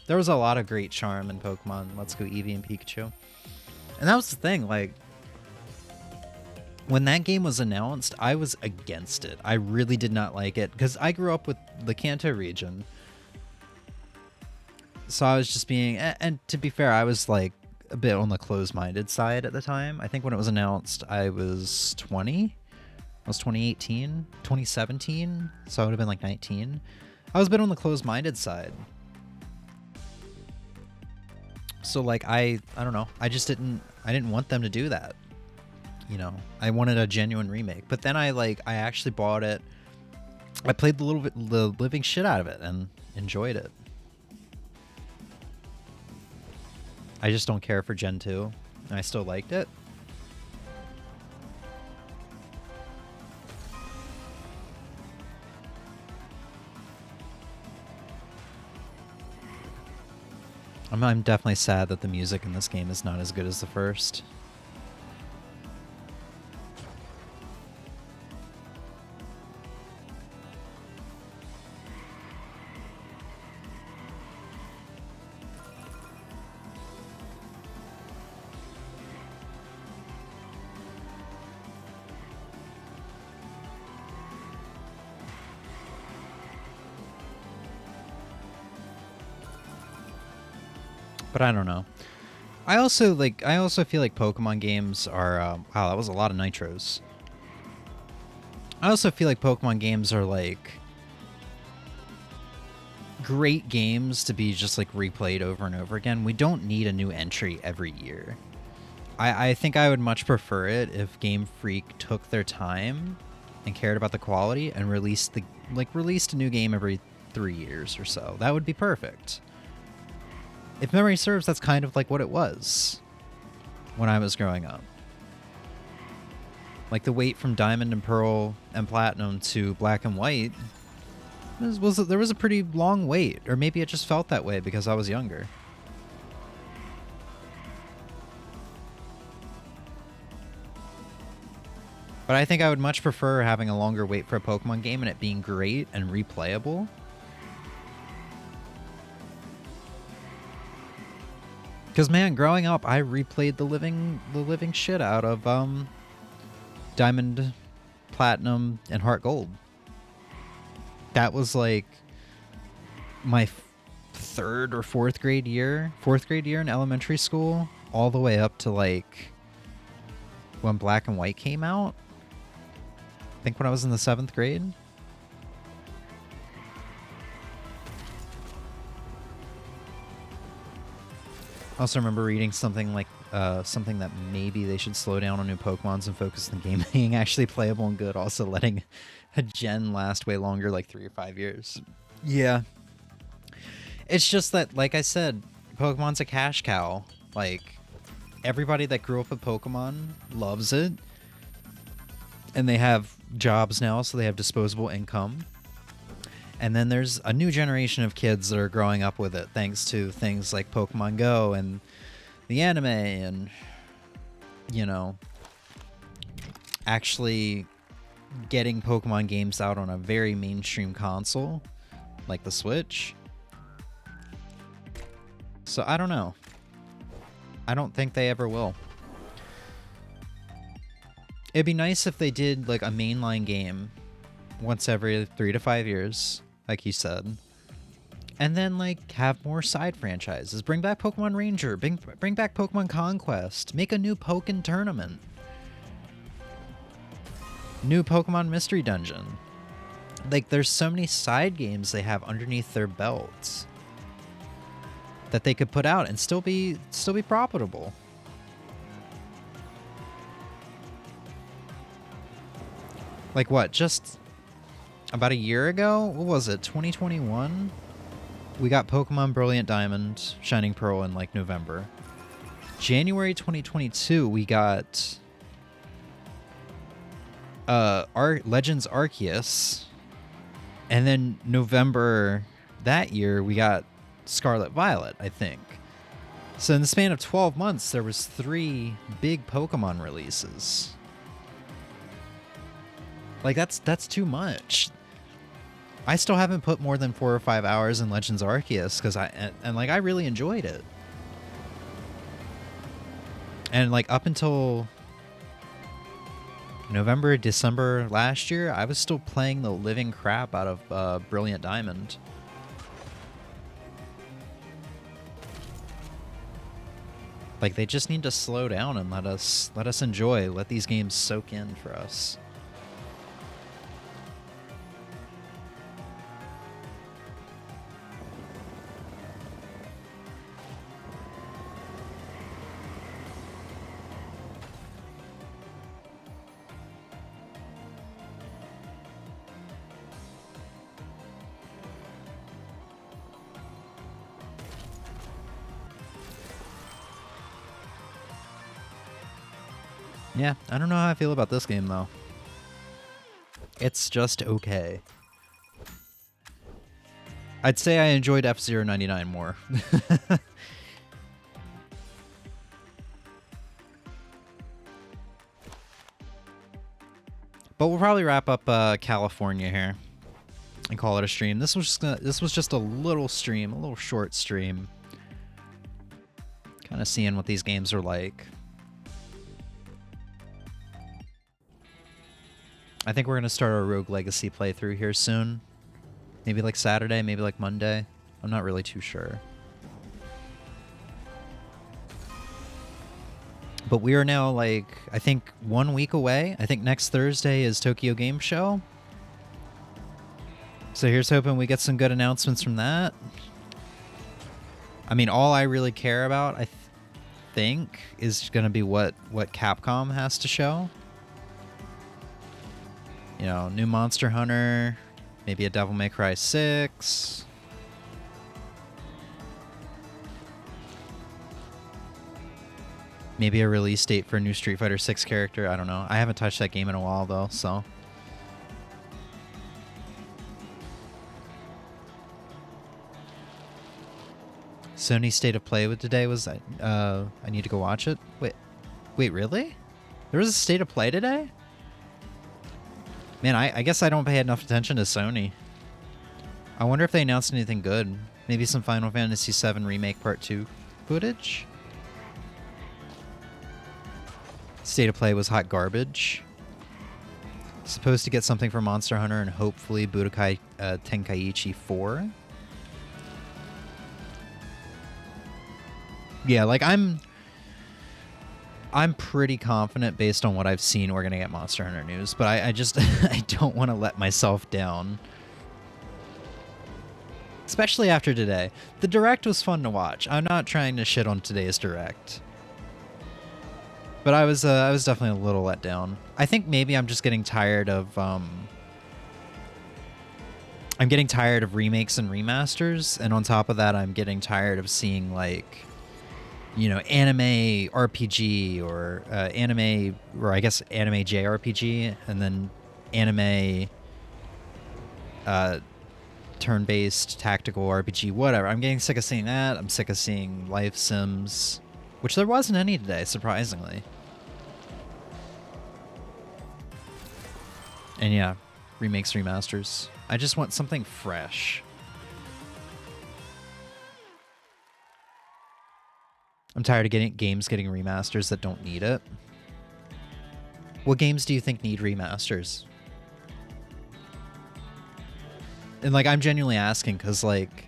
[SPEAKER 1] There was a lot of great charm in Pokemon Let's Go Eevee and Pikachu. And that was the thing, like, when that game was announced, I was against it. I really did not like it, because I grew up with the Kanto region. So I was just being, and to be fair, I was like a bit on the closed-minded side at the time. I think when it was announced, I was 20. It was 2018, 2017, so I would have been like 19. I was a bit on the closed-minded side. So like I don't know. I didn't want them to do that. You know, I wanted a genuine remake. But then I actually bought it. I played the living shit out of it and enjoyed it. I just don't care for Gen 2. And I still liked it. I'm definitely sad that the music in this game is not as good as the first. But I don't know. I also feel like Pokemon games are wow, that was a lot of nitros. I also feel like Pokemon games are like great games to be just like replayed over and over again. We don't need a new entry every year. I think I would much prefer it if Game Freak took their time and cared about the quality and released a new game every 3 years or so. That would be perfect. If memory serves, that's kind of like what it was when I was growing up. Like the wait from Diamond and Pearl and Platinum to Black and White, there was a pretty long wait, or maybe it just felt that way because I was younger. But I think I would much prefer having a longer wait for a Pokemon game and it being great and replayable. Because man, growing up, I replayed the living shit out of Diamond, Platinum, and Heart Gold. That was like my third or fourth grade year in elementary school, all the way up to like when Black and White came out. I think when I was in the 7th grade. I also remember reading something like something that maybe they should slow down on new Pokemons and focus on the game being actually playable and good, also letting a gen last way longer, like 3 or 5 years. Yeah. It's just that, like I said, Pokemon's a cash cow. Like, everybody that grew up with Pokemon loves it. And they have jobs now, so they have disposable income. And then there's a new generation of kids that are growing up with it thanks to things like Pokemon Go and the anime and, you know, actually getting Pokemon games out on a very mainstream console like the Switch. So I don't know. I don't think they ever will. It'd be nice if they did like a mainline game once every 3 to 5 years, like you said. And then like have more side franchises. Bring back Pokemon Ranger, bring back Pokemon Conquest, make a new Pokken tournament. New Pokemon Mystery Dungeon. Like there's so many side games they have underneath their belts that they could put out and still be profitable. Like what? Just about a year ago? What was it? 2021? We got Pokemon Brilliant Diamond, Shining Pearl in like November. January 2022, we got Legends Arceus. And then November that year, we got Scarlet Violet, I think. So in the span of 12 months, there was 3 big Pokemon releases. Like that's too much. I still haven't put more than 4 or 5 hours in Legends Arceus because like I really enjoyed it. And like up until November, December last year, I was still playing the living crap out of Brilliant Diamond. Like they just need to slow down and let us enjoy, let these games soak in for us. Yeah, I don't know how I feel about this game, though. It's just okay. I'd say I enjoyed F-Zero 99 more. But we'll probably wrap up California here and call it a stream. This was just a little stream, a little short stream. Kind of seeing what these games are like. I think we're going to start our Rogue Legacy playthrough here soon. Maybe like Saturday, maybe like Monday. I'm not really too sure. But we are now like, I think 1 week away. I think next Thursday is Tokyo Game Show. So here's hoping we get some good announcements from that. I mean, all I really care about, I think, is going to be what Capcom has to show. You know, new Monster Hunter, maybe a Devil May Cry 6. Maybe a release date for a new Street Fighter 6 character. I don't know. I haven't touched that game in a while, though, so. Sony State of Play with today was, I need to go watch it. Wait, really? There was a State of Play today? Man, I guess I don't pay enough attention to Sony. I wonder if they announced anything good. Maybe some Final Fantasy VII Remake Part 2 footage? State of Play was hot garbage. Supposed to get something for Monster Hunter and hopefully Budokai Tenkaichi 4. Yeah, like I'm pretty confident based on what I've seen we're going to get Monster Hunter news, but I just I don't want to let myself down. Especially after today. The Direct was fun to watch. I'm not trying to shit on today's Direct. But I was definitely a little let down. I think maybe I'm just getting tired of I'm getting tired of remakes and remasters, and on top of that I'm getting tired of seeing like, you know, anime RPG or anime, or I guess anime JRPG, and then anime turn-based tactical RPG, whatever. I'm getting sick of seeing that. I'm sick of seeing life sims, which there wasn't any today, surprisingly. And yeah, remakes, remasters. I just want something fresh. I'm tired of getting games getting remasters that don't need it. What games do you think need remasters? And like, I'm genuinely asking because like,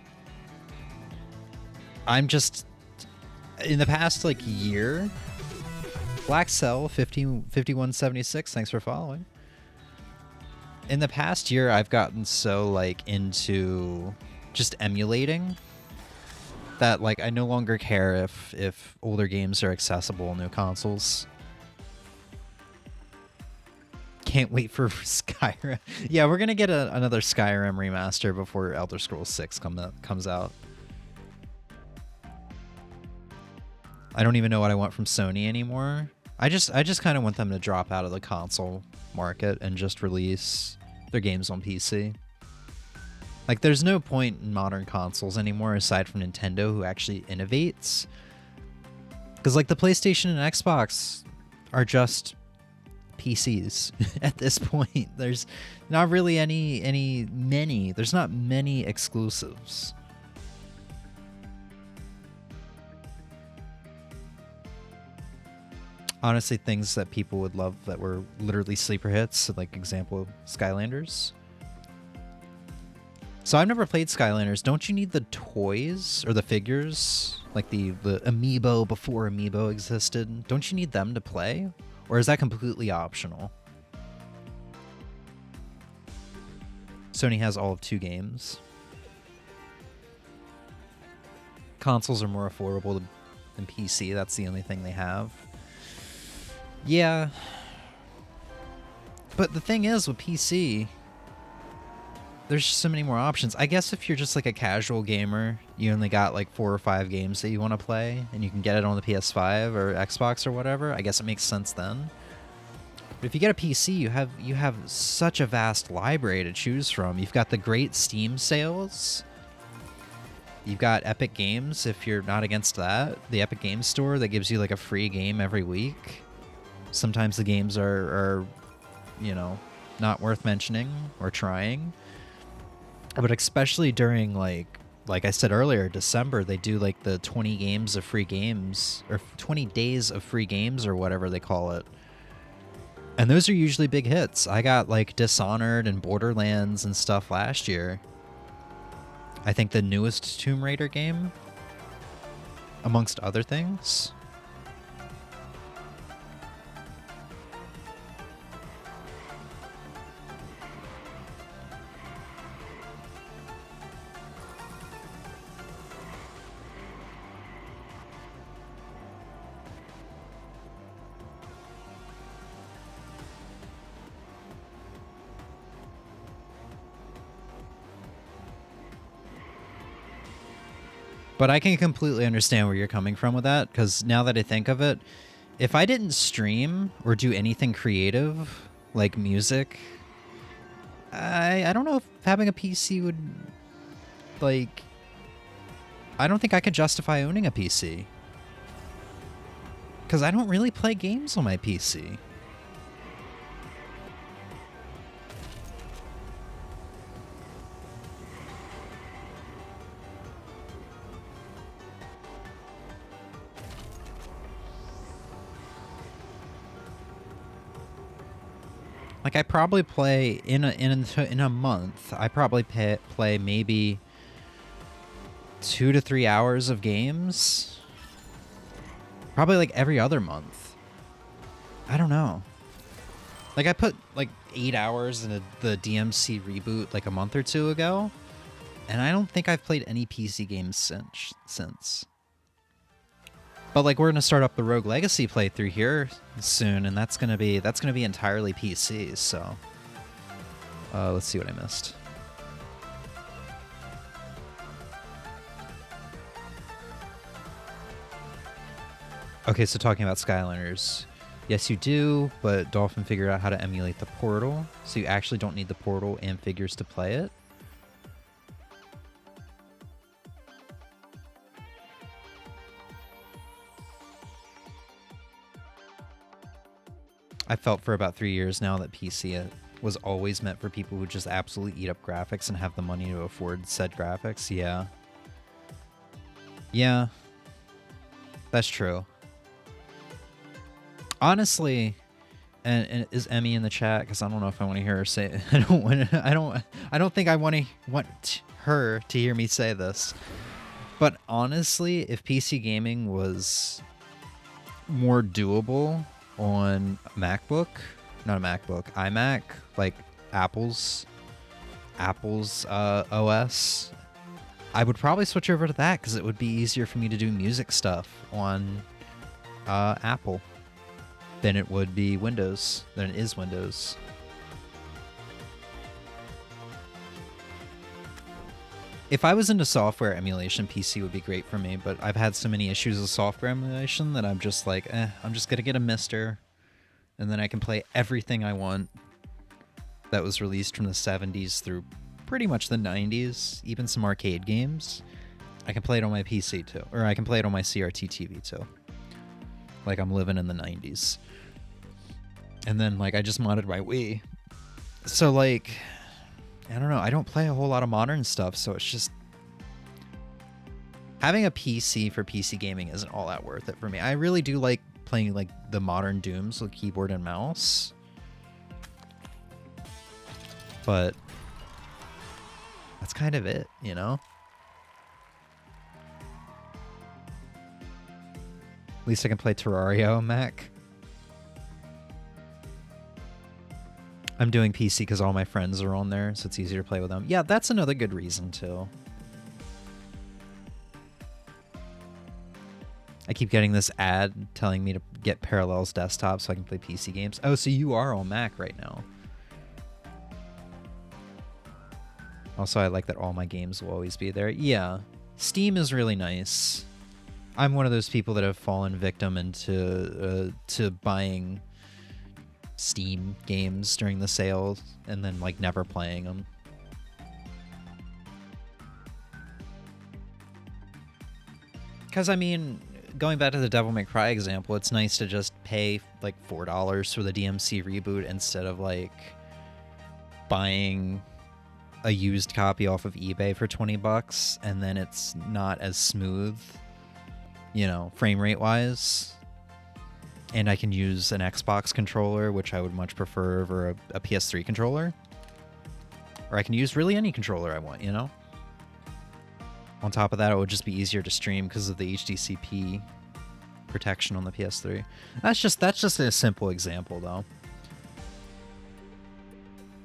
[SPEAKER 1] I'm just, in the past like year, Black Cell 5176, thanks for following. In the past year, I've gotten so like into just emulating that like I no longer care if older games are accessible on new consoles. Can't wait for Skyrim. Yeah, we're gonna get another Skyrim remaster before Elder Scrolls 6 comes out. I don't even know what I want from Sony anymore. I just kind of want them to drop out of the console market and just release their games on PC. Like, there's no point in modern consoles anymore aside from Nintendo, who actually innovates. Because, like, the PlayStation and Xbox are just PCs at this point. There's not really there's not many exclusives. Honestly, things that people would love that were literally sleeper hits, like example, Skylanders. So I've never played Skylanders. Don't you need the toys or the figures, like the amiibo before amiibo existed? Don't you need them to play? Or is that completely optional? Sony has all of 2 games. Consoles are more affordable than PC. That's the only thing they have. Yeah. But the thing is, with PC, there's so many more options. I guess if you're just like a casual gamer, you only got like 4 or 5 games that you want to play, and you can get it on the PS5 or Xbox or whatever. I guess it makes sense then. But if you get a PC, you have such a vast library to choose from. You've got the great Steam sales. You've got Epic Games, if you're not against that. The Epic Games Store that gives you like a free game every week. Sometimes the games are you know, not worth mentioning or trying. But especially during like I said earlier, December, they do like the 20 games of free games, or 20 days of free games, or whatever they call it. And those are usually big hits. I got like Dishonored and Borderlands and stuff last year. I think the newest Tomb Raider game, amongst other things. But I can completely understand where you're coming from with that, because now that I think of it, if I didn't stream or do anything creative, like music, I don't know if having a PC would, like, I don't think I could justify owning a PC. Because I don't really play games on my PC. Like, I probably play in a month. I probably play maybe 2 to 3 hours of games. Probably like every other month. I don't know. Like, I put like 8 hours into the DMC reboot like a month or 2 ago, and I don't think I've played any PC games since. But like, we're gonna start up the Rogue Legacy playthrough here soon, and that's gonna be entirely PC. So, let's see what I missed. Okay, so talking about Skylanders, yes, you do, but Dolphin figured out how to emulate the portal, so you actually don't need the portal and figures to play it. I felt for about 3 years now that PC was always meant for people who just absolutely eat up graphics and have the money to afford said graphics. Yeah. Yeah. That's true. Honestly, and is Emmy in the chat? Because I don't know if I want to hear her say it. I don't think I want her to hear me say this. But honestly, if PC gaming was more doable on MacBook, not a MacBook, iMac, like Apple's OS, I would probably switch over to that because it would be easier for me to do music stuff on Apple than it would be Windows, than it is Windows. If I was into software emulation, PC would be great for me, but I've had so many issues with software emulation that I'm just like, I'm just gonna get a Mister, and then I can play everything I want that was released from the 70s through pretty much the 90s, even some arcade games. I can play it on my PC too, or I can play it on my CRT TV too. Like I'm living in the 90s. And then, like, I just modded my Wii. So, like, I don't know. I don't play a whole lot of modern stuff, so it's just... Having a PC for PC gaming isn't all that worth it for me. I really do like playing, like, the modern Dooms with keyboard and mouse. But that's kind of it, you know? At least I can play Terraria on Mac. I'm doing PC because all my friends are on there, so it's easier to play with them. Yeah, that's another good reason, too. I keep getting this ad telling me to get Parallels Desktop so I can play PC games. Oh, so you are on Mac right now. Also, I like that all my games will always be there. Yeah, Steam is really nice. I'm one of those people that have fallen victim into to buying Steam games during the sales and then, like, never playing them. Because, I mean, going back to the Devil May Cry example, it's nice to just pay, like, $4 for the DMC reboot instead of, like, buying a used copy off of eBay for $20 and then it's not as smooth, you know, frame rate wise. And I can use an Xbox controller, which I would much prefer over a PS3 controller. Or I can use really any controller I want, you know? On top of that, it would just be easier to stream because of the HDCP protection on the PS3. That's just a simple example, though.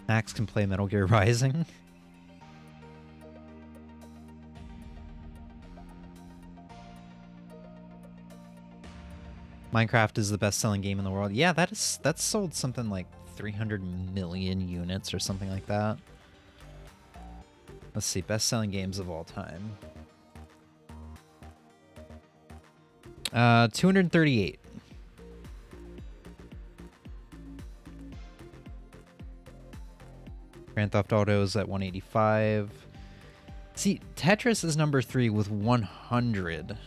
[SPEAKER 1] Max can play Metal Gear Rising. Minecraft is the best-selling game in the world. Yeah, that's sold something like 300 million units or something like that. Let's see, best-selling games of all time. 238. Grand Theft Auto is at 185. See, Tetris is number 3 with 100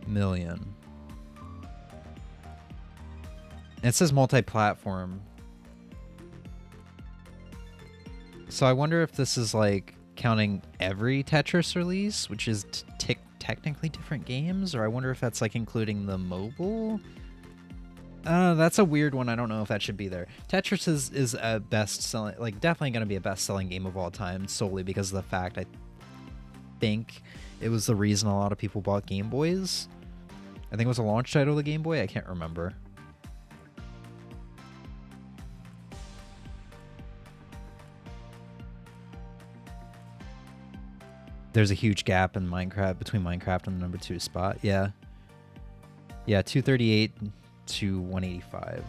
[SPEAKER 1] million. And it says multi-platform. So I wonder if this is, like, counting every Tetris release, which is technically different games, or I wonder if that's, like, including the mobile. That's a weird one. I don't know if that should be there. Tetris is a best-selling, like, definitely going to be a best-selling game of all time, solely because of the fact I think it was the reason a lot of people bought Game Boys. I think it was a launch title of the Game Boy. I can't remember. There's a huge gap in Minecraft between Minecraft and the number 2 spot. Yeah. Yeah, 238 to 185.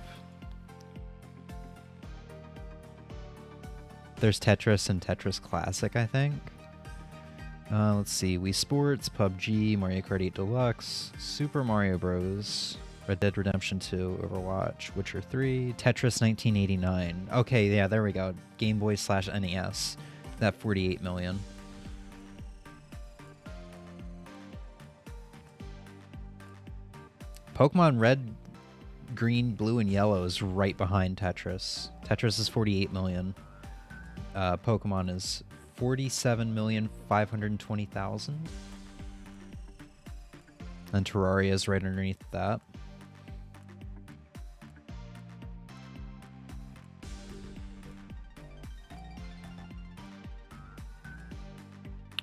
[SPEAKER 1] There's Tetris and Tetris Classic, I think. Let's see. Wii Sports, PUBG, Mario Kart 8 Deluxe, Super Mario Bros., Red Dead Redemption 2, Overwatch, Witcher 3, Tetris 1989. Okay, yeah, there we go. Game Boy / NES. That 48 million. Pokemon Red, Green, Blue, and Yellow is right behind Tetris. Tetris is 48 million. Pokemon is 47,520,000. And Terraria is right underneath that.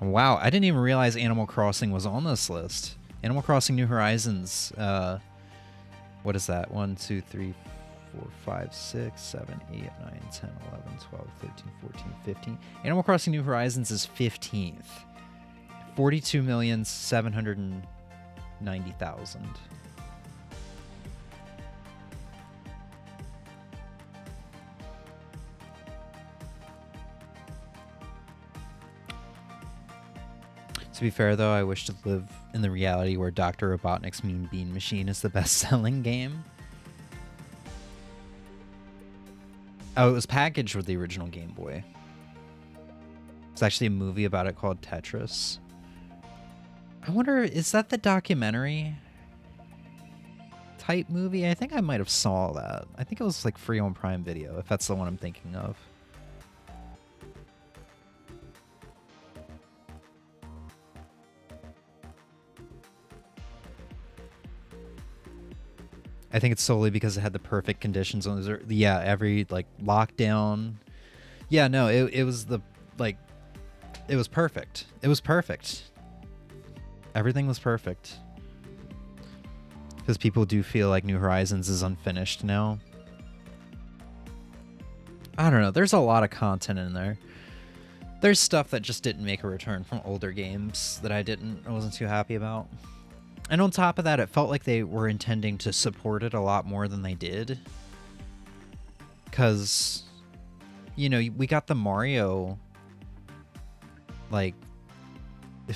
[SPEAKER 1] Wow, I didn't even realize Animal Crossing was on this list. Animal Crossing New Horizons, what is that? 1, 2, 3, 4, 5, 6, 7, 8, 9, 10, 11, 12, 13, 14, 15. Animal Crossing New Horizons is 15th. 42,790,000. To be fair, though, I wish to live in the reality where Dr. Robotnik's Mean Bean Machine is the best-selling game. Oh, it was packaged with the original Game Boy. It's actually a movie about it called Tetris. I wonder, is that the documentary type movie. I think I might have saw that. I think it was like free on Prime Video, if that's the one I'm thinking of. I think it's solely because it had the perfect conditions on the yeah, every like lockdown. Yeah, no, it was the like it was perfect. It was perfect. Everything was perfect. Because people do feel like New Horizons is unfinished now. I don't know. There's a lot of content in there. There's stuff that just didn't make a return from older games that I wasn't too happy about. And on top of that, it felt like they were intending to support it a lot more than they did. Because, you know, we got the Mario, like,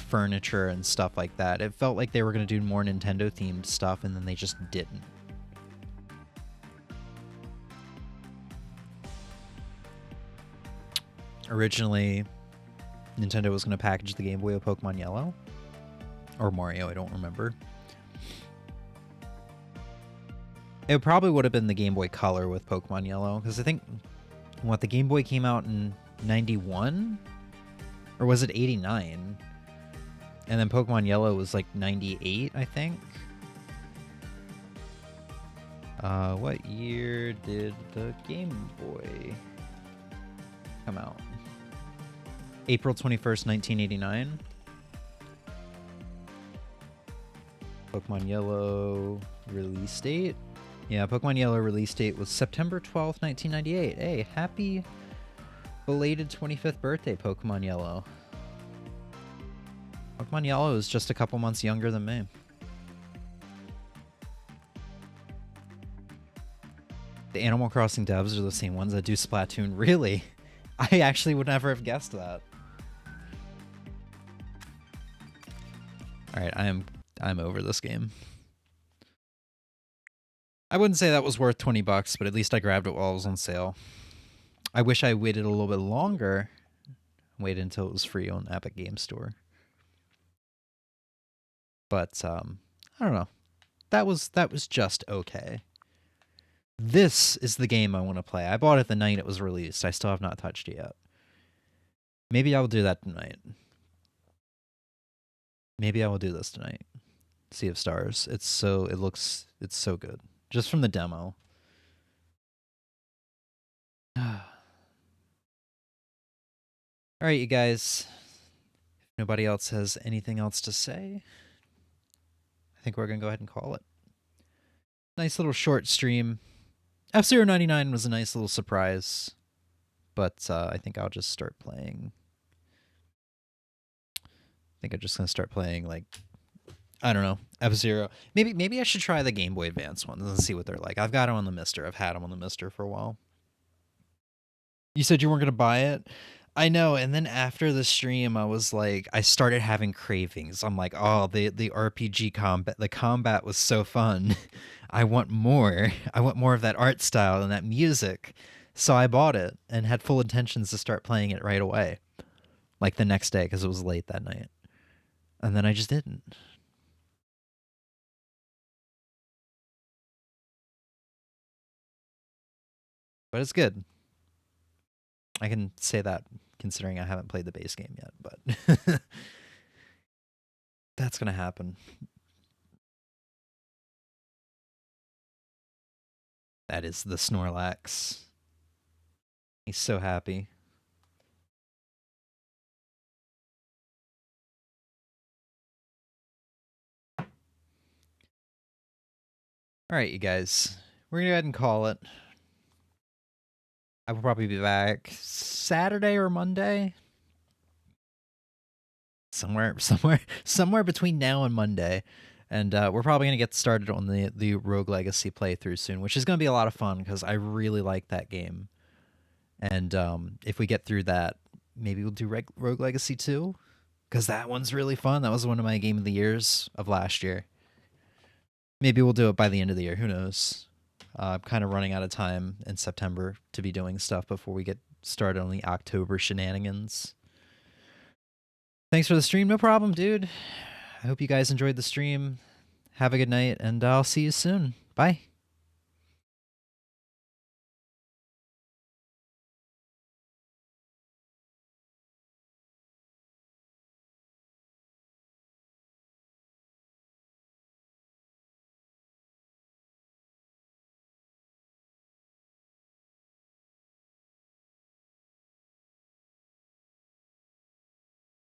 [SPEAKER 1] furniture and stuff like that. It felt like they were going to do more Nintendo-themed stuff, and then they just didn't. Originally, Nintendo was going to package the Game Boy with Pokemon Yellow. Or Mario, I don't remember. It probably would have been the Game Boy Color with Pokemon Yellow, because I think, the Game Boy came out in 91? Or was it 89? And then Pokemon Yellow was like 98, I think. What year did the Game Boy come out? April 21st, 1989. Pokemon Yellow release date? Yeah, Pokemon Yellow release date was September 12th, 1998. Hey, happy belated 25th birthday, Pokemon Yellow. Pokemon Yellow is just a couple months younger than me. The Animal Crossing devs are the same ones that do Splatoon. Really? I actually would never have guessed that. Alright, I'm over this game. I wouldn't say that was worth 20 bucks, but at least I grabbed it while it was on sale. I wish I waited a little bit longer. Waited until it was free on Epic Game Store. But I don't know. That was just okay. This is the game I want to play. I bought it the night it was released. I still have not touched it yet. Maybe I will do that tonight. Maybe I will do this tonight. Sea of Stars. It's so good. Just from the demo. Alright, you guys. If nobody else has anything else to say, I think we're going to go ahead and call it. Nice little short stream. F-Zero 99 was a nice little surprise. But I think I'll just start playing. I think I'm just going to start playing, like, I don't know, F-Zero. Maybe I should try the Game Boy Advance ones and see what they're like. I've got them on the Mister. I've had them on the Mister for a while. You said you weren't going to buy it? I know, and then after the stream, I was like, I started having cravings. I'm like, oh, the RPG combat, the combat was so fun. I want more. I want more of that art style and that music. So I bought it and had full intentions to start playing it right away. Like the next day, because it was late that night. And then I just didn't. But it's good. I can say that considering I haven't played the base game yet, but that's going to happen. That is the Snorlax. He's so happy. All right, you guys. We're going to go ahead and call it. I will probably be back Saturday or Monday. Somewhere between now and Monday. And we're probably going to get started on the Rogue Legacy playthrough soon, which is going to be a lot of fun because I really like that game. And if we get through that, maybe we'll do Rogue Legacy 2, because that one's really fun. That was one of my Game of the Years of last year. Maybe we'll do it by the end of the year. Who knows? I'm kind of running out of time in September to be doing stuff before we get started on the October shenanigans. Thanks for the stream. No problem, dude. I hope you guys enjoyed the stream. Have a good night, and I'll see you soon. Bye.